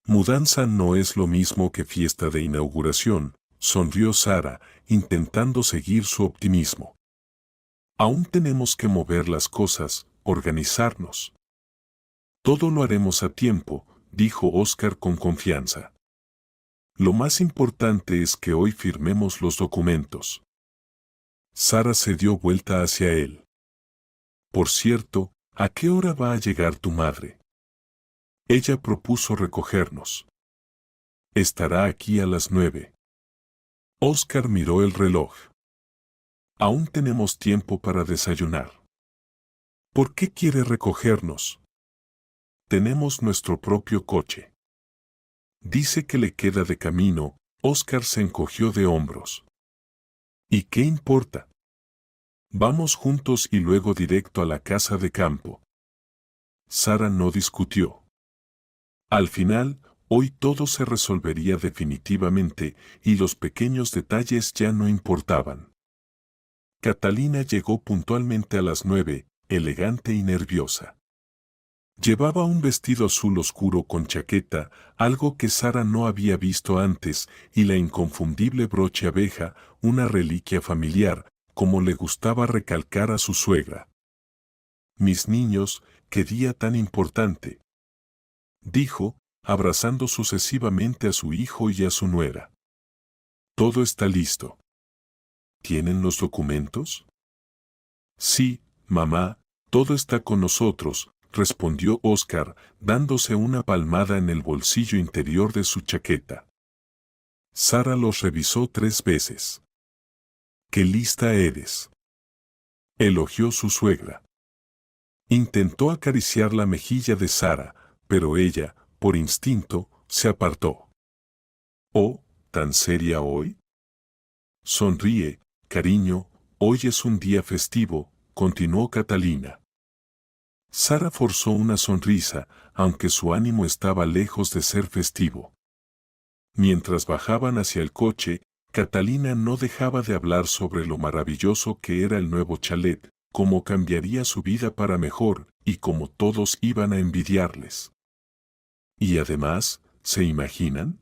Mudanza no es lo mismo que fiesta de inauguración, sonrió Sara, intentando seguir su optimismo. Aún tenemos que mover las cosas, organizarnos. Todo lo haremos a tiempo, dijo Oscar con confianza. Lo más importante es que hoy firmemos los documentos. Sara se dio vuelta hacia él. Por cierto, ¿a qué hora va a llegar tu madre? Ella propuso recogernos. Estará aquí a las 9. Oscar miró el reloj. Aún tenemos tiempo para desayunar. ¿Por qué quiere recogernos? Tenemos nuestro propio coche. Dice que le queda de camino. Oscar se encogió de hombros. ¿Y qué importa? Vamos juntos y luego directo a la casa de campo. Sara no discutió. Al final, hoy todo se resolvería definitivamente y los pequeños detalles ya no importaban. Catalina llegó puntualmente a las 9, elegante y nerviosa. Llevaba un vestido azul oscuro con chaqueta, algo que Sara no había visto antes, y la inconfundible broche abeja, una reliquia familiar, como le gustaba recalcar a su suegra. Mis niños, qué día tan importante, dijo, abrazando sucesivamente a su hijo y a su nuera. Todo está listo. ¿Tienen los documentos? Sí, mamá, todo está con nosotros, respondió Oscar, dándose una palmada en el bolsillo interior de su chaqueta. Sara los revisó 3 veces. ¡Qué lista eres!, elogió su suegra. Intentó acariciar la mejilla de Sara, pero ella, por instinto, se apartó. «Oh, ¿tan seria hoy?» «Sonríe, cariño, hoy es un día festivo», continuó Catalina. Sara forzó una sonrisa, aunque su ánimo estaba lejos de ser festivo. Mientras bajaban hacia el coche, Catalina no dejaba de hablar sobre lo maravilloso que era el nuevo chalet, cómo cambiaría su vida para mejor, y cómo todos iban a envidiarles. Y además, ¿se imaginan?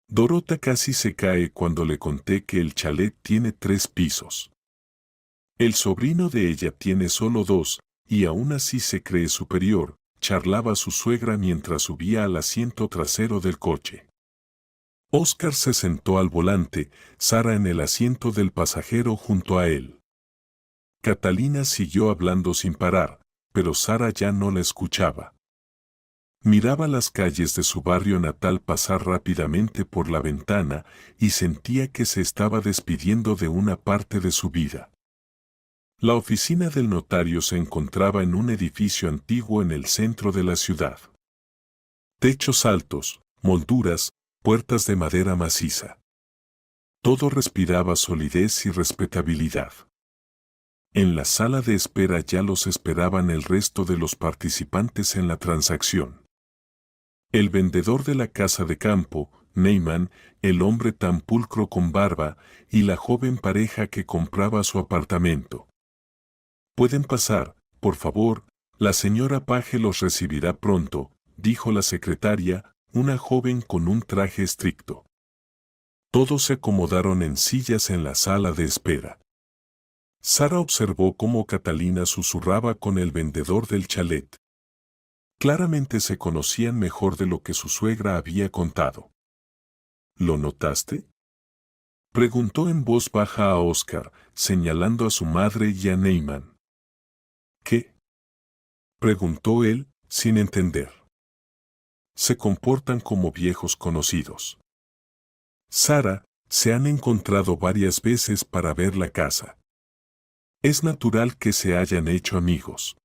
Dorota casi se cae cuando le conté que el chalet tiene 3 pisos. El sobrino de ella tiene solo 2, y aún así se cree superior, charlaba su suegra mientras subía al asiento trasero del coche. Oscar se sentó al volante, Sara en el asiento del pasajero junto a él. Catalina siguió hablando sin parar, pero Sara ya no la escuchaba. Miraba las calles de su barrio natal pasar rápidamente por la ventana y sentía que se estaba despidiendo de una parte de su vida. La oficina del notario se encontraba en un edificio antiguo en el centro de la ciudad. Techos altos, molduras, puertas de madera maciza. Todo respiraba solidez y respetabilidad. En la sala de espera ya los esperaban el resto de los participantes en la transacción. El vendedor de la casa de campo, Neyman, el hombre tan pulcro con barba, y la joven pareja que compraba su apartamento. «Pueden pasar, por favor, la señora Page los recibirá pronto», dijo la secretaria, una joven con un traje estricto. Todos se acomodaron en sillas en la sala de espera. Sara observó cómo Catalina susurraba con el vendedor del chalet. Claramente se conocían mejor de lo que su suegra había contado. «¿Lo notaste?», preguntó en voz baja a Oscar, señalando a su madre y a Neyman. «¿Qué?», preguntó él, sin entender. «Se comportan como viejos conocidos. Sara, se han encontrado varias veces para ver la casa. Es natural que se hayan hecho amigos».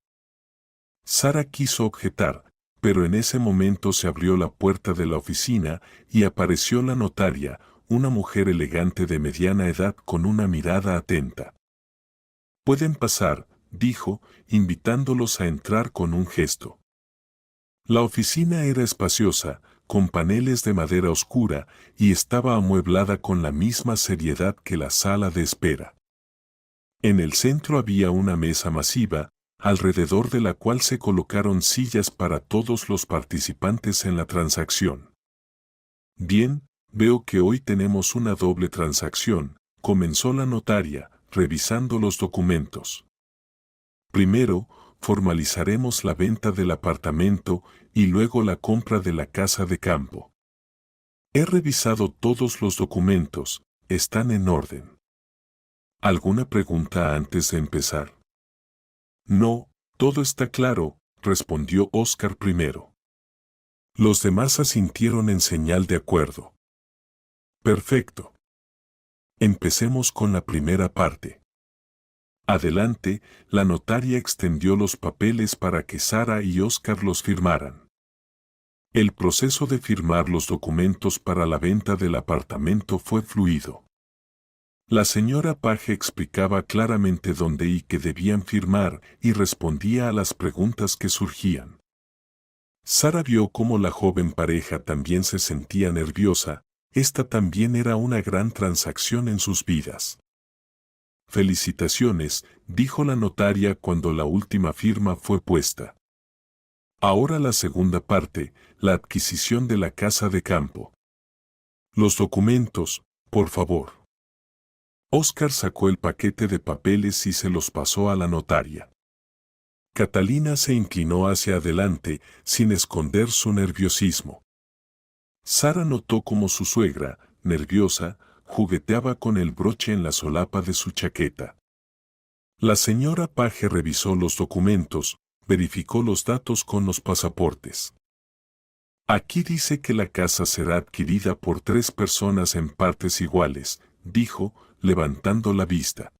Sara quiso objetar, pero en ese momento se abrió la puerta de la oficina y apareció la notaria, una mujer elegante de mediana edad con una mirada atenta. «Pueden pasar», dijo, invitándolos a entrar con un gesto. La oficina era espaciosa, con paneles de madera oscura, y estaba amueblada con la misma seriedad que la sala de espera. En el centro había una mesa masiva, alrededor de la cual se colocaron sillas para todos los participantes en la transacción. «Bien, veo que hoy tenemos una doble transacción», comenzó la notaria, revisando los documentos. «Primero, formalizaremos la venta del apartamento y luego la compra de la casa de campo. He revisado todos los documentos, están en orden. ¿Alguna pregunta antes de empezar?» «No, todo está claro», respondió Oscar primero. Los demás asintieron en señal de acuerdo. «Perfecto. Empecemos con la primera parte». Adelante, la notaria extendió los papeles para que Sara y Oscar los firmaran. El proceso de firmar los documentos para la venta del apartamento fue fluido. La señora Page explicaba claramente dónde y qué debían firmar y respondía a las preguntas que surgían. Sara vio cómo la joven pareja también se sentía nerviosa, esta también era una gran transacción en sus vidas. «Felicitaciones», dijo la notaria cuando la última firma fue puesta. «Ahora la segunda parte, la adquisición de la casa de campo. Los documentos, por favor». Oscar sacó el paquete de papeles y se los pasó a la notaria. Catalina se inclinó hacia adelante, sin esconder su nerviosismo. Sara notó cómo su suegra, nerviosa, jugueteaba con el broche en la solapa de su chaqueta. La señora Page revisó los documentos, verificó los datos con los pasaportes. «Aquí dice que la casa será adquirida por 3 personas en partes iguales», dijo, levantando la vista.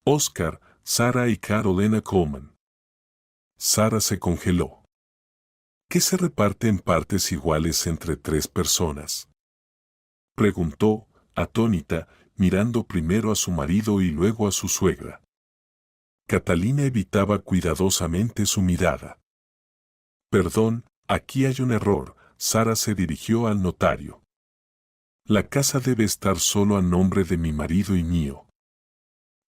«Oscar, Sara y Carolina Coleman». Sara se congeló. «¿Qué se reparte en partes iguales entre 3 personas?», preguntó, atónita, mirando primero a su marido y luego a su suegra. Catalina evitaba cuidadosamente su mirada. «Perdón, aquí hay un error», Sara se dirigió al notario. «La casa debe estar solo a nombre de mi marido y mío.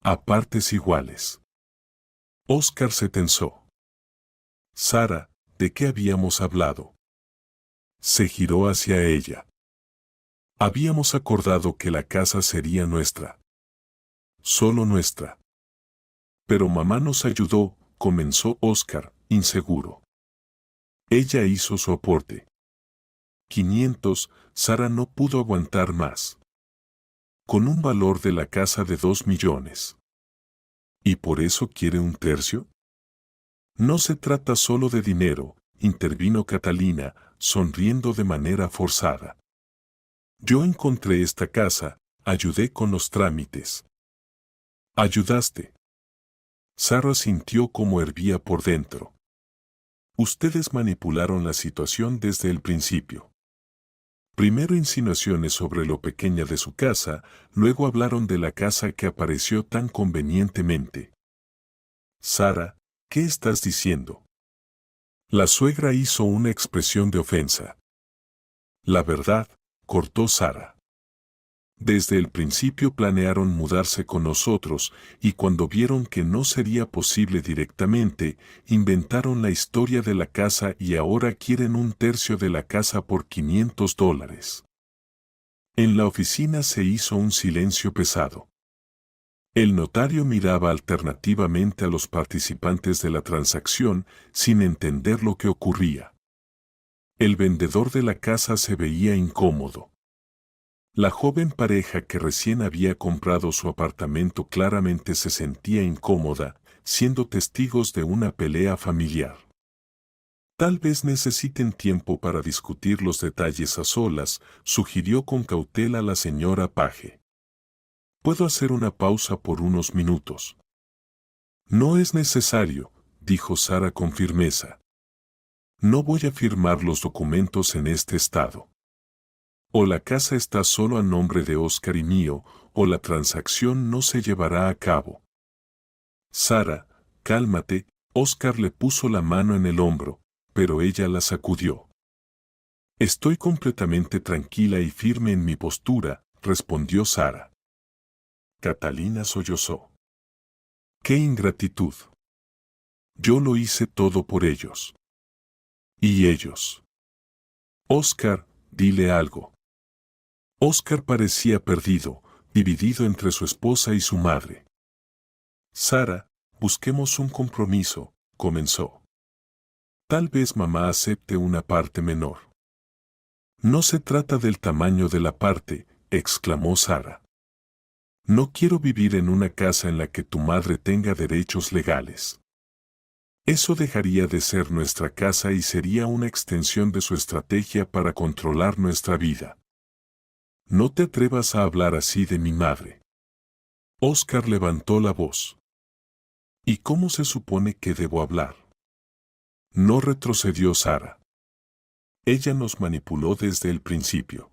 A partes iguales». Oscar se tensó. «Sara, ¿de qué habíamos hablado?». Se giró hacia ella. «Habíamos acordado que la casa sería nuestra. Solo nuestra». «Pero mamá nos ayudó», comenzó Oscar, inseguro. Ella hizo su aporte. 500, Sara no pudo aguantar más. Con un valor de la casa de 2 millones. ¿Y por eso quiere un tercio? «No se trata solo de dinero», intervino Catalina, sonriendo de manera forzada. «Yo encontré esta casa, ayudé con los trámites». «¿Ayudaste?». Sara sintió como hervía por dentro. «Ustedes manipularon la situación desde el principio. Primero insinuaciones sobre lo pequeña de su casa, luego hablaron de la casa que apareció tan convenientemente. Sara, ¿qué estás diciendo? La suegra hizo una expresión de ofensa. La verdad, cortó Sara. Desde el principio planearon mudarse con nosotros, y cuando vieron que no sería posible directamente, inventaron la historia de la casa y ahora quieren un tercio de la casa por $500. En la oficina se hizo un silencio pesado. El notario miraba alternativamente a los participantes de la transacción sin entender lo que ocurría. El vendedor de la casa se veía incómodo. La joven pareja que recién había comprado su apartamento claramente se sentía incómoda, siendo testigos de una pelea familiar. Tal vez necesiten tiempo para discutir los detalles a solas, sugirió con cautela la señora Page. Puedo hacer una pausa por unos minutos. No es necesario, dijo Sara con firmeza. No voy a firmar los documentos en este estado. O la casa está solo a nombre de Oscar y mío, o la transacción no se llevará a cabo. Sara, cálmate, Oscar le puso la mano en el hombro, pero ella la sacudió. Estoy completamente tranquila y firme en mi postura, respondió Sara. Catalina sollozó. ¡Qué ingratitud! Yo lo hice todo por ellos. ¿Y ellos? Oscar, dile algo. Oscar parecía perdido, dividido entre su esposa y su madre. Sara, busquemos un compromiso, comenzó. Tal vez mamá acepte una parte menor. No se trata del tamaño de la parte, exclamó Sara. No quiero vivir en una casa en la que tu madre tenga derechos legales. Eso dejaría de ser nuestra casa y sería una extensión de su estrategia para controlar nuestra vida. No te atrevas a hablar así de mi madre. Oscar levantó la voz. ¿Y cómo se supone que debo hablar? No retrocedió Sara. Ella nos manipuló desde el principio.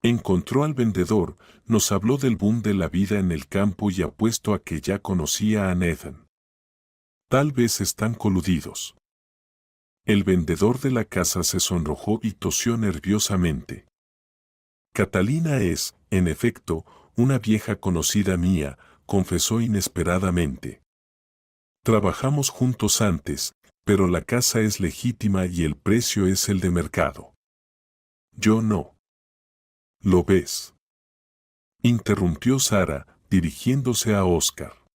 Encontró al vendedor, nos habló del boom de la vida en el campo y apuesto a que ya conocía a Nathan. Tal vez están coludidos. El vendedor de la casa se sonrojó y tosió nerviosamente. Catalina es, en efecto, una vieja conocida mía, confesó inesperadamente. Trabajamos juntos antes, pero la casa es legítima y el precio es el de mercado. Yo no. ¿Lo ves? Interrumpió Sara, dirigiéndose a Oscar.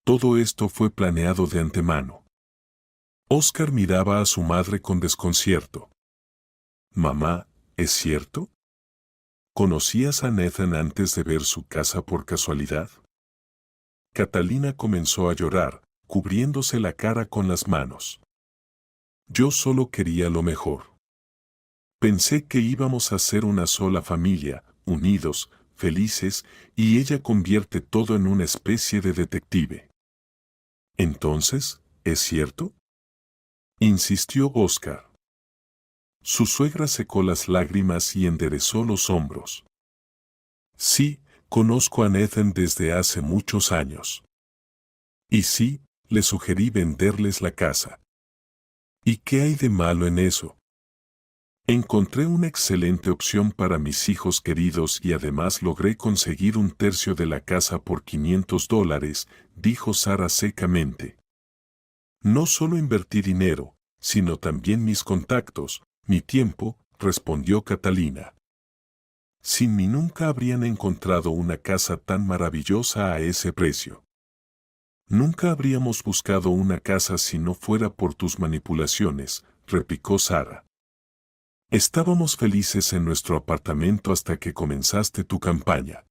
Todo esto fue planeado de antemano. Oscar miraba a su madre con desconcierto. Mamá, ¿es cierto? ¿Conocías a Nathan antes de ver su casa por casualidad? Catalina comenzó a llorar, cubriéndose la cara con las manos. Yo solo quería lo mejor. Pensé que íbamos a ser una sola familia, unidos, felices, y ella convierte todo en una especie de detective. Entonces, ¿es cierto? Insistió Oscar. Su suegra secó las lágrimas y enderezó los hombros. Sí, conozco a Nathan desde hace muchos años. Y sí, le sugerí venderles la casa. ¿Y qué hay de malo en eso? Encontré una excelente opción para mis hijos queridos y además logré conseguir un tercio de la casa por $500, dijo Sara secamente. No solo invertí dinero, sino también mis contactos, mi tiempo, respondió Catalina. Sin mí nunca habrían encontrado una casa tan maravillosa a ese precio. Nunca habríamos buscado una casa si no fuera por tus manipulaciones, replicó Sara. Estábamos felices en nuestro apartamento hasta que comenzaste tu campaña.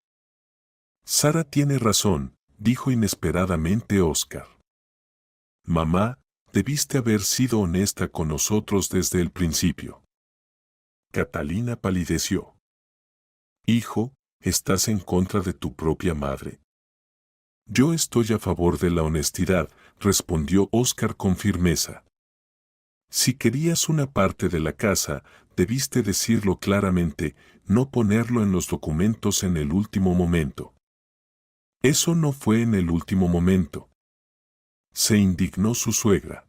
Sara tiene razón, dijo inesperadamente Oscar. Mamá, debiste haber sido honesta con nosotros desde el principio. Catalina palideció. Hijo, ¿estás en contra de tu propia madre? Yo estoy a favor de la honestidad, respondió Oscar con firmeza. Si querías una parte de la casa, debiste decirlo claramente, no ponerlo en los documentos en el último momento. Eso no fue en el último momento. Se indignó su suegra.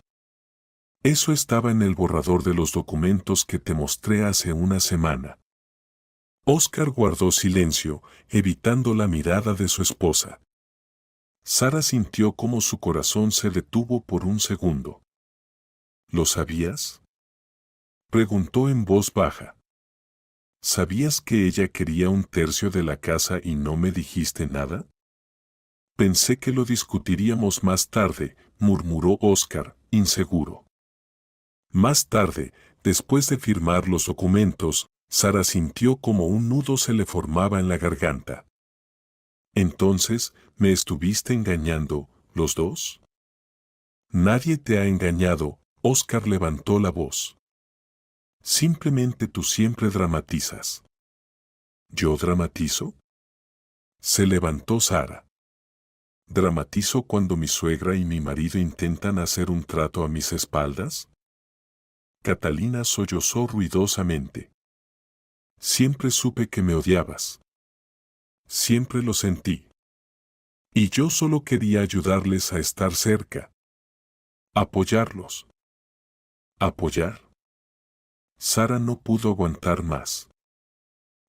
Eso estaba en el borrador de los documentos que te mostré hace una semana. Óscar guardó silencio, evitando la mirada de su esposa. Sara sintió cómo su corazón se detuvo por un segundo. ¿Lo sabías?, preguntó en voz baja. ¿Sabías que ella quería un tercio de la casa y no me dijiste nada? Pensé que lo discutiríamos más tarde, murmuró Óscar, inseguro. Más tarde, después de firmar los documentos, Sara sintió como un nudo se le formaba en la garganta. Entonces, ¿me estuviste engañando, los dos? Nadie te ha engañado, Óscar levantó la voz. Simplemente tú siempre dramatizas. ¿Yo dramatizo? Se levantó Sara. ¿Dramatizo cuando mi suegra y mi marido intentan hacer un trato a mis espaldas? Catalina sollozó ruidosamente. Siempre supe que me odiabas. Siempre lo sentí. Y yo solo quería ayudarles a estar cerca. Apoyarlos. ¿Apoyar? Sara no pudo aguantar más.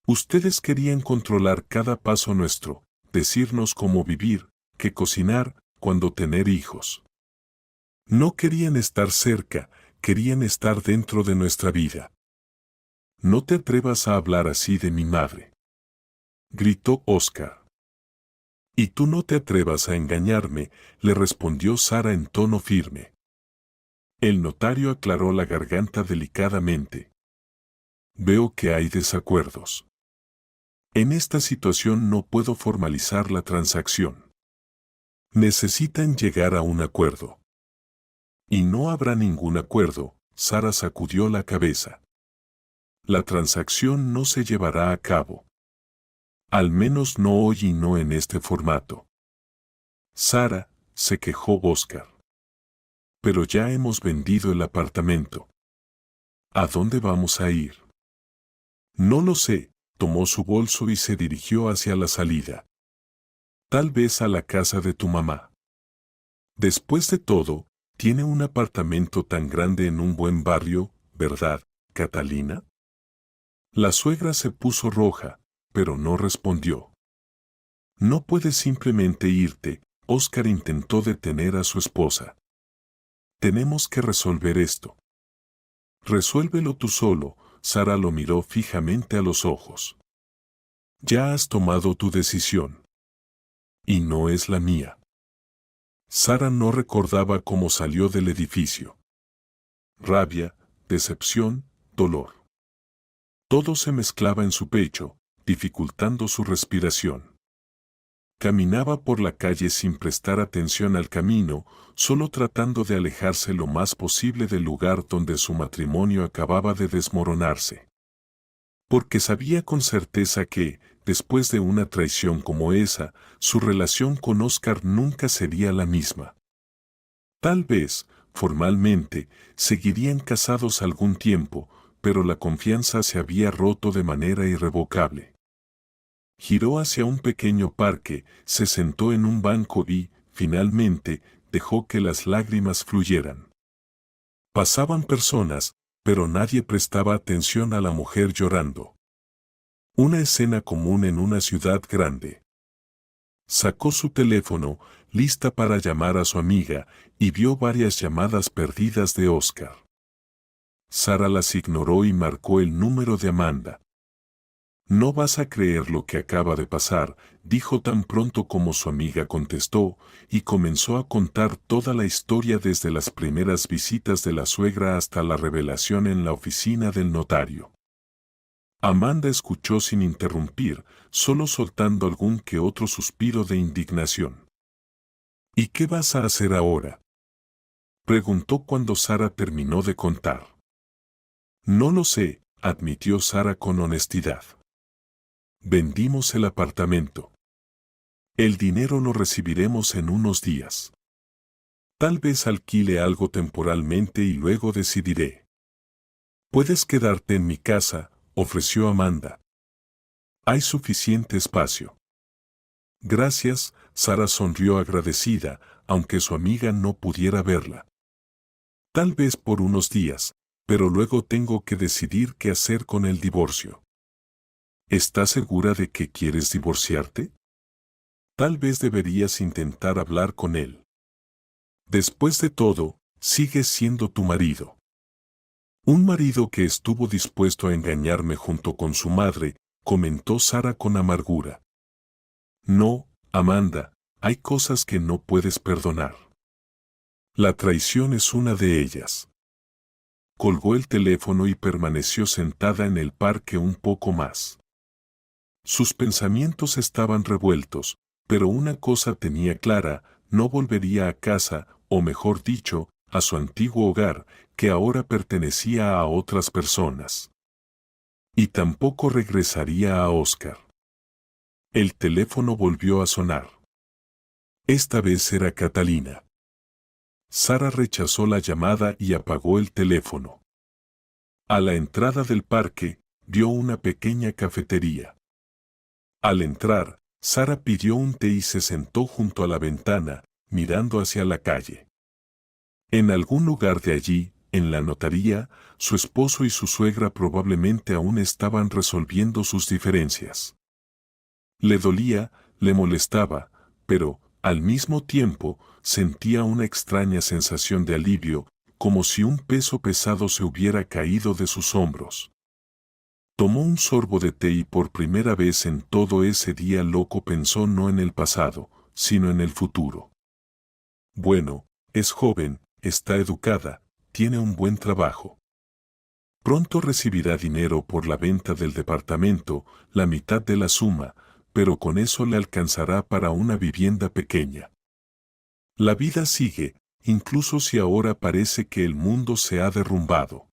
Ustedes querían controlar cada paso nuestro, decirnos cómo vivir, qué cocinar, cuándo tener hijos. No querían estar cerca, querían estar dentro de nuestra vida. No te atrevas a hablar así de mi madre, gritó Óscar. Y tú no te atrevas a engañarme, le respondió Sara en tono firme. El notario aclaró la garganta delicadamente. Veo que hay desacuerdos. En esta situación no puedo formalizar la transacción. Necesitan llegar a un acuerdo. Y no habrá ningún acuerdo, Sara sacudió la cabeza. La transacción no se llevará a cabo. Al menos no hoy y no en este formato. Sara, se quejó Óscar. Pero ya hemos vendido el apartamento. ¿A dónde vamos a ir? No lo sé, tomó su bolso y se dirigió hacia la salida. Tal vez a la casa de tu mamá. Después de todo, tiene un apartamento tan grande en un buen barrio, ¿verdad, Catalina? La suegra se puso roja, pero no respondió. No puedes simplemente irte, Óscar intentó detener a su esposa. Tenemos que resolver esto. Resuélvelo tú solo, Sara lo miró fijamente a los ojos. Ya has tomado tu decisión. Y no es la mía. Sara no recordaba cómo salió del edificio. Rabia, decepción, dolor. Todo se mezclaba en su pecho, dificultando su respiración. Caminaba por la calle sin prestar atención al camino, solo tratando de alejarse lo más posible del lugar donde su matrimonio acababa de desmoronarse. Porque sabía con certeza que, después de una traición como esa, su relación con Óscar nunca sería la misma. Tal vez, formalmente, seguirían casados algún tiempo, pero la confianza se había roto de manera irrevocable. Giró hacia un pequeño parque, se sentó en un banco y, finalmente, dejó que las lágrimas fluyeran. Pasaban personas, pero nadie prestaba atención a la mujer llorando. Una escena común en una ciudad grande. Sacó su teléfono, lista para llamar a su amiga, y vio varias llamadas perdidas de Óscar. Sara las ignoró y marcó el número de Amanda. No vas a creer lo que acaba de pasar, dijo tan pronto como su amiga contestó, y comenzó a contar toda la historia desde las primeras visitas de la suegra hasta la revelación en la oficina del notario. Amanda escuchó sin interrumpir, solo soltando algún que otro suspiro de indignación. ¿Y qué vas a hacer ahora?, preguntó cuando Sara terminó de contar. No lo sé, admitió Sara con honestidad. Vendimos el apartamento. El dinero lo recibiremos en unos días. Tal vez alquile algo temporalmente y luego decidiré. Puedes quedarte en mi casa, ofreció Amanda. Hay suficiente espacio. Gracias, Sara sonrió agradecida, aunque su amiga no pudiera verla. Tal vez por unos días, pero luego tengo que decidir qué hacer con el divorcio. ¿Estás segura de que quieres divorciarte? Tal vez deberías intentar hablar con él. Después de todo, sigue siendo tu marido. Un marido que estuvo dispuesto a engañarme junto con su madre, comentó Sara con amargura. No, Amanda, hay cosas que no puedes perdonar. La traición es una de ellas. Colgó el teléfono y permaneció sentada en el parque un poco más. Sus pensamientos estaban revueltos, pero una cosa tenía clara, no volvería a casa, o mejor dicho, a su antiguo hogar, que ahora pertenecía a otras personas. Y tampoco regresaría a Oscar. El teléfono volvió a sonar. Esta vez era Catalina. Sara rechazó la llamada y apagó el teléfono. A la entrada del parque, vio una pequeña cafetería. Al entrar, Sara pidió un té y se sentó junto a la ventana, mirando hacia la calle. En algún lugar de allí, en la notaría, su esposo y su suegra probablemente aún estaban resolviendo sus diferencias. Le dolía, le molestaba, pero, al mismo tiempo, sentía una extraña sensación de alivio, como si un peso pesado se hubiera caído de sus hombros. Tomó un sorbo de té y por primera vez en todo ese día loco pensó no en el pasado, sino en el futuro. Bueno, es joven, está educada, tiene un buen trabajo. Pronto recibirá dinero por la venta del departamento, la mitad de la suma, pero con eso le alcanzará para una vivienda pequeña. La vida sigue, incluso si ahora parece que el mundo se ha derrumbado.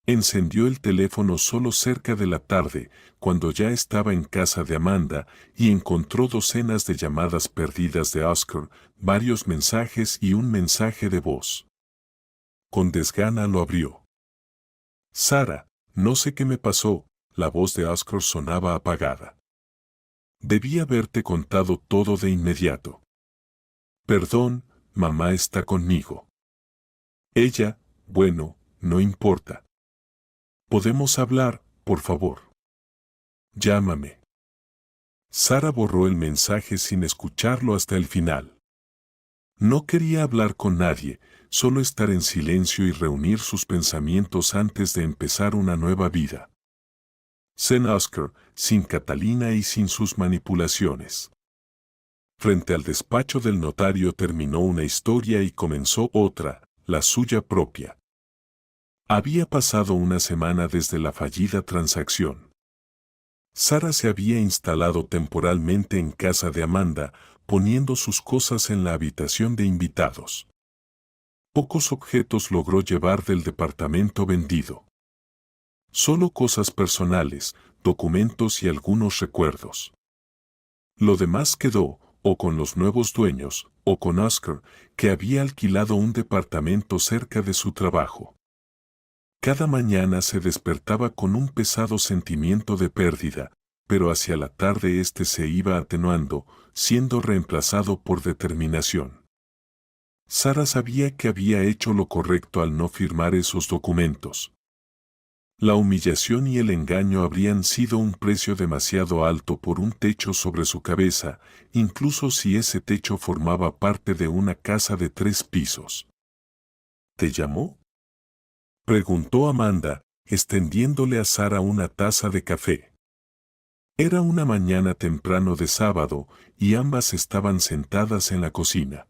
Encendió el teléfono solo cerca de la tarde, cuando ya estaba en casa de Amanda, y encontró docenas de llamadas perdidas de Oscar, varios mensajes y un mensaje de voz. Con desgana lo abrió. Sara, no sé qué me pasó, la voz de Oscar sonaba apagada. Debí haberte contado todo de inmediato. Perdón, mamá está conmigo. Ella, bueno, no importa. ¿Podemos hablar, por favor? Llámame. Sara borró el mensaje sin escucharlo hasta el final. No quería hablar con nadie, solo estar en silencio y reunir sus pensamientos antes de empezar una nueva vida. Sin Oscar, sin Catalina y sin sus manipulaciones. Frente al despacho del notario terminó una historia y comenzó otra, la suya propia. Había pasado una semana desde la fallida transacción. Sara se había instalado temporalmente en casa de Amanda, poniendo sus cosas en la habitación de invitados. Pocos objetos logró llevar del departamento vendido. Solo cosas personales, documentos y algunos recuerdos. Lo demás quedó, o con los nuevos dueños, o con Oscar, que había alquilado un departamento cerca de su trabajo. Cada mañana se despertaba con un pesado sentimiento de pérdida, pero hacia la tarde éste se iba atenuando, siendo reemplazado por determinación. Sara sabía que había hecho lo correcto al no firmar esos documentos. La humillación y el engaño habrían sido un precio demasiado alto por un techo sobre su cabeza, incluso si ese techo formaba parte de una casa de 3 pisos. ¿Te llamó?, preguntó Amanda, extendiéndole a Sara una taza de café. Era una mañana temprano de sábado, y ambas estaban sentadas en la cocina.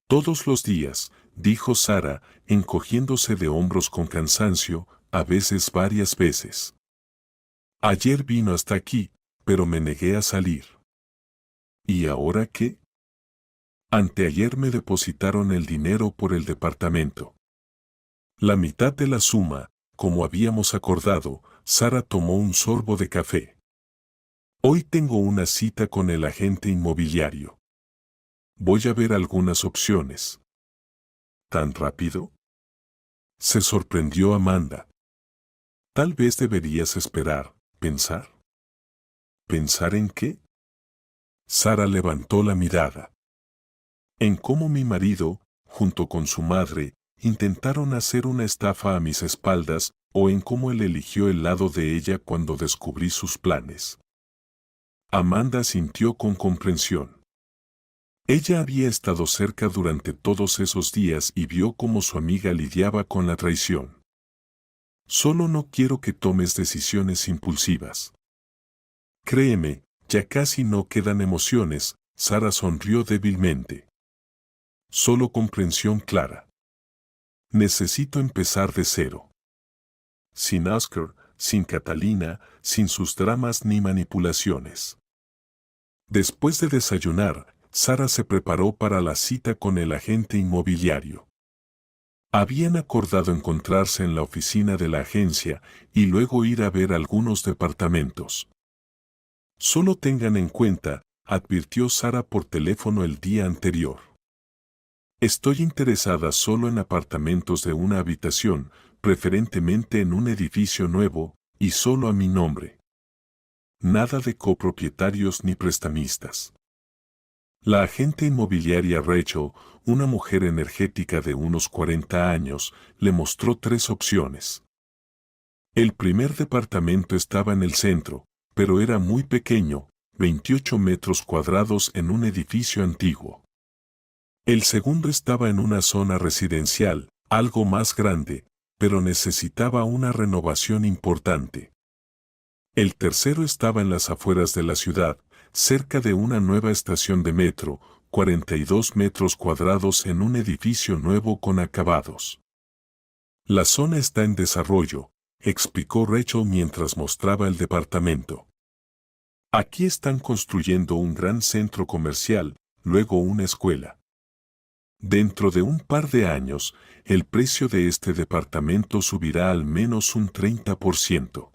Todos los días, dijo Sara, encogiéndose de hombros con cansancio, a veces varias veces. Ayer vino hasta aquí, pero me negué a salir. ¿Y ahora qué? Anteayer me depositaron el dinero por el departamento. La mitad de la suma, como habíamos acordado. Sara tomó un sorbo de café. Hoy tengo una cita con el agente inmobiliario. Voy a ver algunas opciones. ¿Tan rápido? Se sorprendió Amanda. Tal vez deberías esperar, pensar. ¿Pensar en qué? Sara levantó la mirada. En cómo mi marido, junto con su madre, intentaron hacer una estafa a mis espaldas, o en cómo él eligió el lado de ella cuando descubrí sus planes. Amanda sintió con comprensión. Ella había estado cerca durante todos esos días y vio cómo su amiga lidiaba con la traición. Solo no quiero que tomes decisiones impulsivas. Créeme, ya casi no quedan emociones. Sara sonrió débilmente. Solo comprensión clara. Necesito empezar de cero. Sin Oscar, sin Catalina, sin sus dramas ni manipulaciones. Después de desayunar, Sara se preparó para la cita con el agente inmobiliario. Habían acordado encontrarse en la oficina de la agencia y luego ir a ver algunos departamentos. Solo tengan en cuenta, advirtió Sara por teléfono el día anterior. Estoy interesada solo en apartamentos de una habitación, preferentemente en un edificio nuevo, y solo a mi nombre. Nada de copropietarios ni prestamistas. La agente inmobiliaria Rachel, una mujer energética de unos 40 años, le mostró 3 opciones. El primer departamento estaba en el centro, pero era muy pequeño, 28 metros cuadrados en un edificio antiguo. El segundo estaba en una zona residencial, algo más grande, pero necesitaba una renovación importante. El tercero estaba en las afueras de la ciudad, cerca de una nueva estación de metro, 42 metros cuadrados en un edificio nuevo con acabados. La zona está en desarrollo, explicó Rachel mientras mostraba el departamento. Aquí están construyendo un gran centro comercial, luego una escuela. Dentro de un par de años, el precio de este departamento subirá al menos un 30%.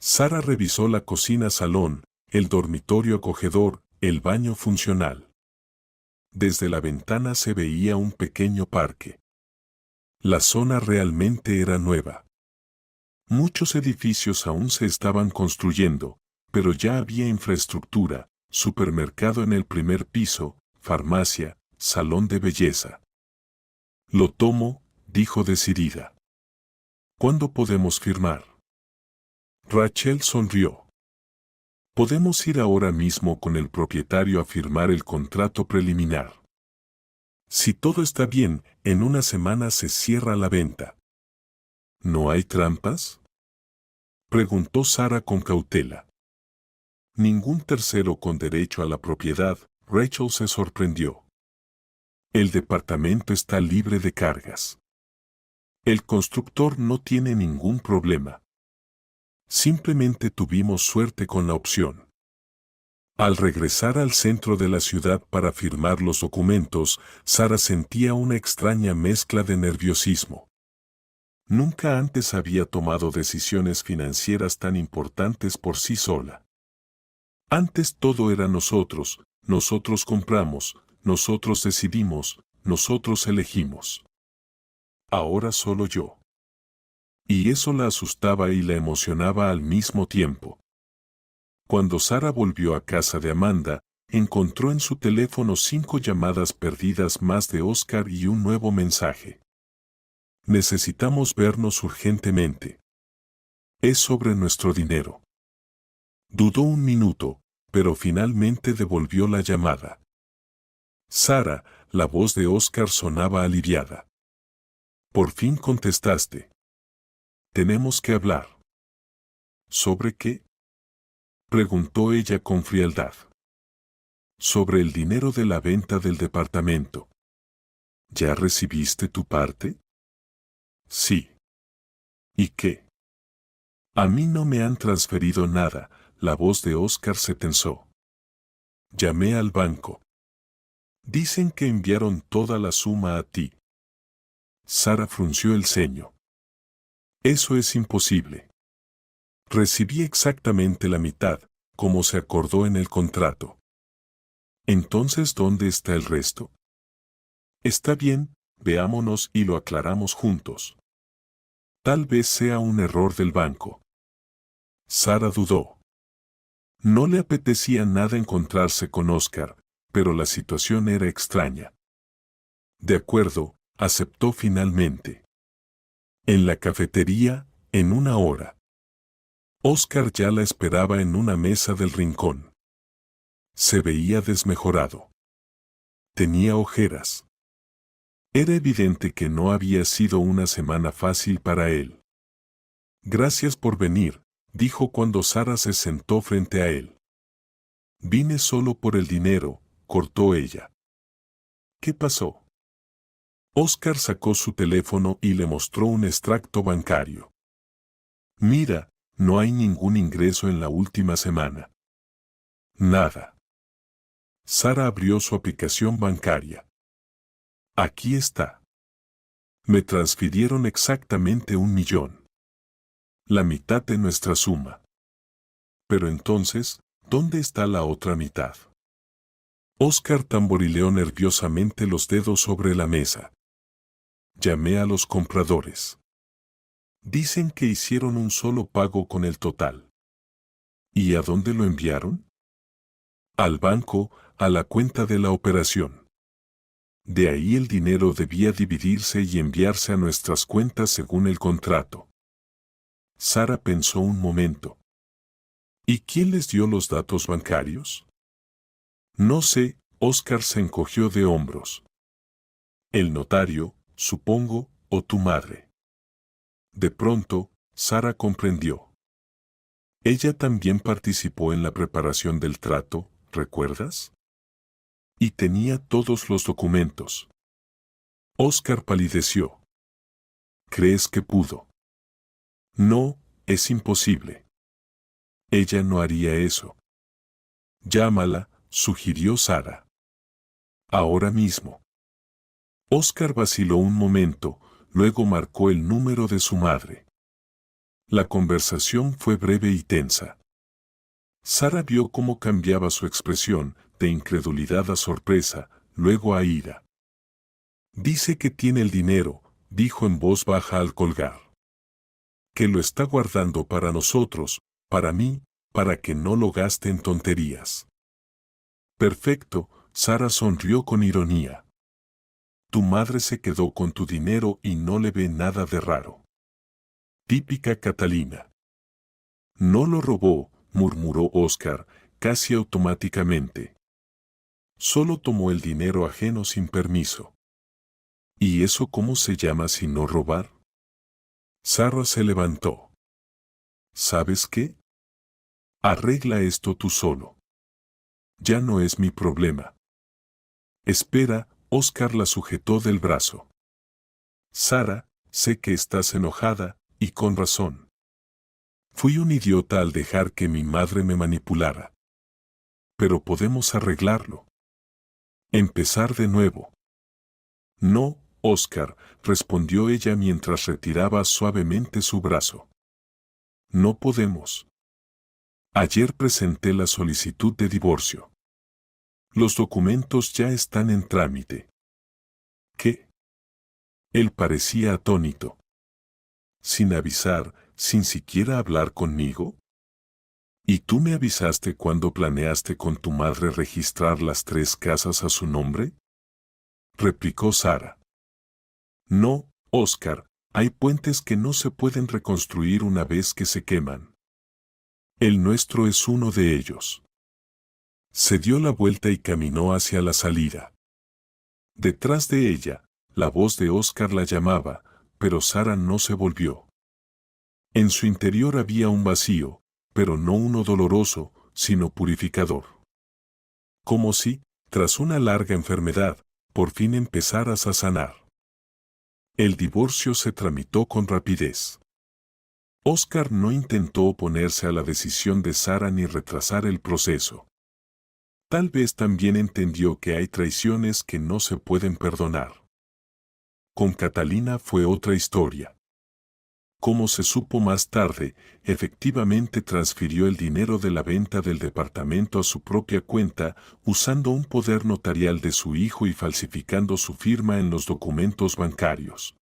Sara revisó la cocina-salón, el dormitorio acogedor, el baño funcional. Desde la ventana se veía un pequeño parque. La zona realmente era nueva. Muchos edificios aún se estaban construyendo, pero ya había infraestructura, supermercado en el primer piso, farmacia, salón de belleza. Lo tomo, dijo decidida. ¿Cuándo podemos firmar? Rachel sonrió. Podemos ir ahora mismo con el propietario a firmar el contrato preliminar. Si todo está bien, en una semana se cierra la venta. ¿No hay trampas? Preguntó Sara con cautela. Ningún tercero con derecho a la propiedad. Rachel se sorprendió. El departamento está libre de cargas. El constructor no tiene ningún problema. Simplemente tuvimos suerte con la opción. Al regresar al centro de la ciudad para firmar los documentos, Sara sentía una extraña mezcla de nerviosismo. Nunca antes había tomado decisiones financieras tan importantes por sí sola. Antes todo era nosotros compramos, nosotros decidimos, nosotros elegimos. Ahora solo yo. Y eso la asustaba y la emocionaba al mismo tiempo. Cuando Sara volvió a casa de Amanda, encontró en su teléfono 5 llamadas perdidas más de Oscar y un nuevo mensaje. Necesitamos vernos urgentemente. Es sobre nuestro dinero. Dudó un minuto, pero finalmente devolvió la llamada. Sara, la voz de Oscar sonaba aliviada. Por fin contestaste. Tenemos que hablar. ¿Sobre qué? Preguntó ella con frialdad. Sobre el dinero de la venta del departamento. ¿Ya recibiste tu parte? Sí. ¿Y qué? A mí no me han transferido nada. La voz de Oscar se tensó. Llamé al banco. Dicen que enviaron toda la suma a ti. Sara frunció el ceño. Eso es imposible. Recibí exactamente la mitad, como se acordó en el contrato. Entonces, ¿dónde está el resto? Está bien, veámonos y lo aclaramos juntos. Tal vez sea un error del banco. Sara dudó. No le apetecía nada encontrarse con Oscar, pero la situación era extraña. De acuerdo, aceptó finalmente. En la cafetería, en 1 hora. Oscar ya la esperaba en una mesa del rincón. Se veía desmejorado. Tenía ojeras. Era evidente que no había sido una semana fácil para él. Gracias por venir, dijo cuando Sara se sentó frente a él. Vine solo por el dinero, cortó ella. ¿Qué pasó? Oscar sacó su teléfono y le mostró un extracto bancario. Mira, no hay ningún ingreso en la última semana. Nada. Sara abrió su aplicación bancaria. Aquí está. Me transfirieron exactamente 1 millón. La mitad de nuestra suma. Pero entonces, ¿dónde está la otra mitad? Oscar tamborileó nerviosamente los dedos sobre la mesa. Llamé a los compradores. Dicen que hicieron un solo pago con el total. ¿Y a dónde lo enviaron? Al banco, a la cuenta de la operación. De ahí el dinero debía dividirse y enviarse a nuestras cuentas según el contrato. Sara pensó un momento. ¿Y quién les dio los datos bancarios? No sé, Oscar se encogió de hombros. El notario, supongo, o tu madre. De pronto, Sara comprendió. Ella también participó en la preparación del trato, ¿recuerdas? Y tenía todos los documentos. Oscar palideció. ¿Crees que pudo? No, es imposible. Ella no haría eso. Llámala, sugirió Sara. Ahora mismo. Oscar vaciló un momento, luego marcó el número de su madre. La conversación fue breve y tensa. Sara vio cómo cambiaba su expresión, de incredulidad a sorpresa, luego a ira. Dice que tiene el dinero, dijo en voz baja al colgar. Que lo está guardando para nosotros, para mí, para que no lo gaste en tonterías. Perfecto, Sara sonrió con ironía. Tu madre se quedó con tu dinero y no le ve nada de raro. Típica Catalina. No lo robó, murmuró Oscar, casi automáticamente. Solo tomó el dinero ajeno sin permiso. ¿Y eso cómo se llama si no robar? Sara se levantó. ¿Sabes qué? Arregla esto tú solo. Ya no es mi problema. Espera, Oscar la sujetó del brazo. Sara, sé que estás enojada, y con razón. Fui un idiota al dejar que mi madre me manipulara. Pero podemos arreglarlo. Empezar de nuevo. No, Oscar, respondió ella mientras retiraba suavemente su brazo. No podemos. Ayer presenté la solicitud de divorcio. Los documentos ya están en trámite. ¿Qué? Él parecía atónito. Sin avisar, sin siquiera hablar conmigo. ¿Y tú me avisaste cuando planeaste con tu madre registrar las 3 casas a su nombre? Replicó Sara. No, Oscar, hay puentes que no se pueden reconstruir una vez que se queman. El nuestro es uno de ellos. Se dio la vuelta y caminó hacia la salida. Detrás de ella, la voz de Oscar la llamaba, pero Sara no se volvió. En su interior había un vacío, pero no uno doloroso, sino purificador. Como si, tras una larga enfermedad, por fin empezaras a sanar. El divorcio se tramitó con rapidez. Oscar no intentó oponerse a la decisión de Sara ni retrasar el proceso. Tal vez también entendió que hay traiciones que no se pueden perdonar. Con Catalina fue otra historia. como se supo más tarde, efectivamente transfirió el dinero de la venta del departamento a su propia cuenta, usando un poder notarial de su hijo y falsificando su firma en los documentos bancarios.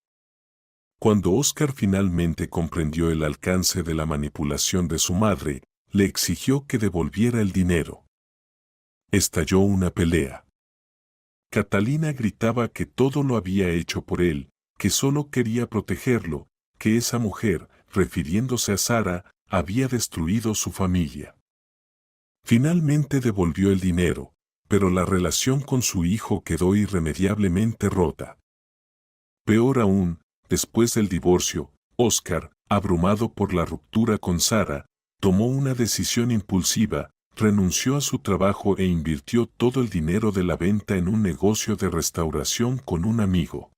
Cuando Oscar finalmente comprendió el alcance de la manipulación de su madre, le exigió que devolviera el dinero. Estalló una pelea. Catalina gritaba que todo lo había hecho por él, que solo quería protegerlo, que esa mujer, refiriéndose a Sara, había destruido su familia. Finalmente devolvió el dinero, pero la relación con su hijo quedó irremediablemente rota. Peor aún, después del divorcio, Oscar, abrumado por la ruptura con Sara, tomó una decisión impulsiva, renunció a su trabajo e invirtió todo el dinero de la venta en un negocio de restauración con un amigo.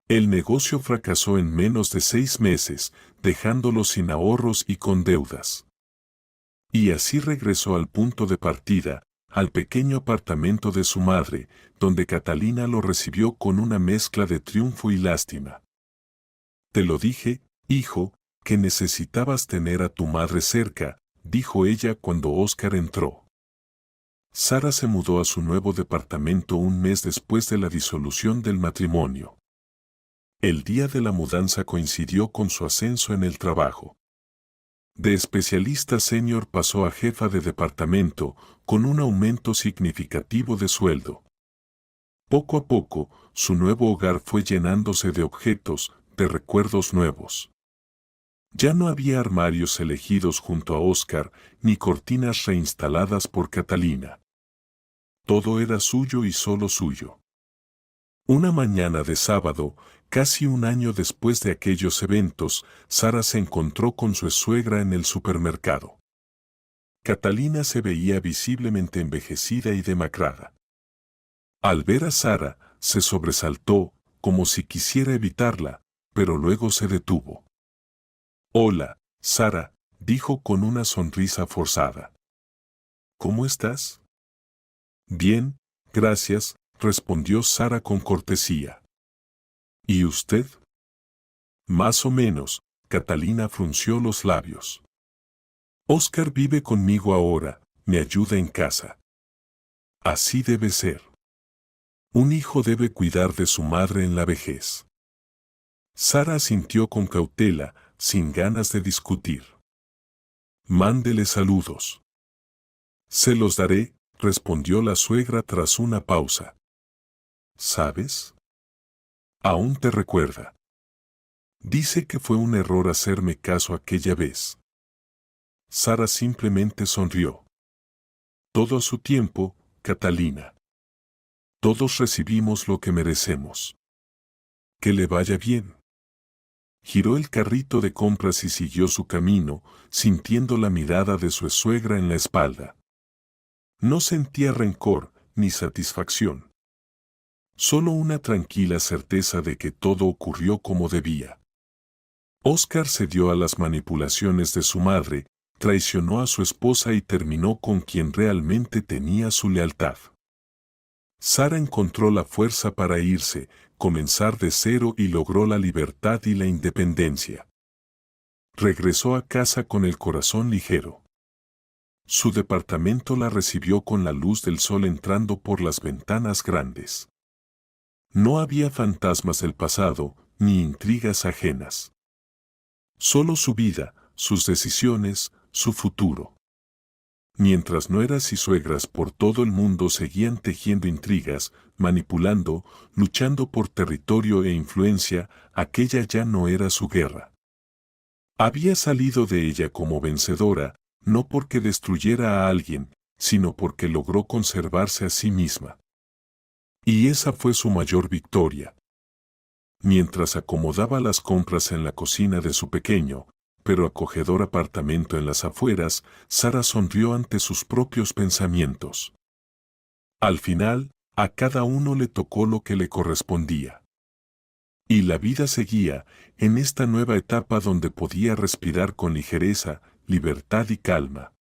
El negocio fracasó en menos de 6 meses, dejándolo sin ahorros y con deudas. Y así regresó al punto de partida, al pequeño apartamento de su madre, donde Catalina lo recibió con una mezcla de triunfo y lástima. «Te lo dije, hijo, que necesitabas tener a tu madre cerca», dijo ella cuando Oscar entró. Sara se mudó a su nuevo departamento un mes después de la disolución del matrimonio. El día de la mudanza coincidió con su ascenso en el trabajo. De especialista senior pasó a jefa de departamento, con un aumento significativo de sueldo. Poco a poco, su nuevo hogar fue llenándose de objetos, de recuerdos nuevos. Ya no había armarios elegidos junto a Oscar, ni cortinas reinstaladas por Catalina. Todo era suyo y solo suyo. Una mañana de sábado, casi un año después de aquellos eventos, Sara se encontró con su suegra en el supermercado. Catalina se veía visiblemente envejecida y demacrada. Al ver a Sara, se sobresaltó, como si quisiera evitarla, pero luego se detuvo. «Hola, Sara», dijo con una sonrisa forzada. «¿Cómo estás?» «Bien, gracias», respondió Sara con cortesía. «¿Y usted?» «Más o menos», Catalina frunció los labios. «Oscar vive conmigo ahora, me ayuda en casa». «Así debe ser. Un hijo debe cuidar de su madre en la vejez». Sara asintió con cautela, sin ganas de discutir. «Mándele saludos». «Se los daré», respondió la suegra tras una pausa. «¿Sabes? Aún te recuerda. Dice que fue un error hacerme caso aquella vez». Sara simplemente sonrió. «Todo a su tiempo, Catalina. Todos recibimos lo que merecemos. Que le vaya bien». Giró el carrito de compras y siguió su camino, sintiendo la mirada de su suegra en la espalda. No sentía rencor ni satisfacción. Solo una tranquila certeza de que todo ocurrió como debía. Oscar cedió a las manipulaciones de su madre, traicionó a su esposa y terminó con quien realmente tenía su lealtad. Sara encontró la fuerza para irse, comenzar de cero y logró la libertad y la independencia. Regresó a casa con el corazón ligero. Su departamento la recibió con la luz del sol entrando por las ventanas grandes. No había fantasmas del pasado, ni intrigas ajenas. Solo su vida, sus decisiones, su futuro. Mientras nueras y suegras por todo el mundo seguían tejiendo intrigas, manipulando, luchando por territorio e influencia, aquella ya no era su guerra. Había salido de ella como vencedora, no porque destruyera a alguien, sino porque logró conservarse a sí misma. Y esa fue su mayor victoria. Mientras acomodaba las compras en la cocina de su pequeño, pero acogedor apartamento en las afueras, Sara sonrió ante sus propios pensamientos. Al final, a cada uno le tocó lo que le correspondía. Y la vida seguía, en esta nueva etapa donde podía respirar con ligereza, libertad y calma.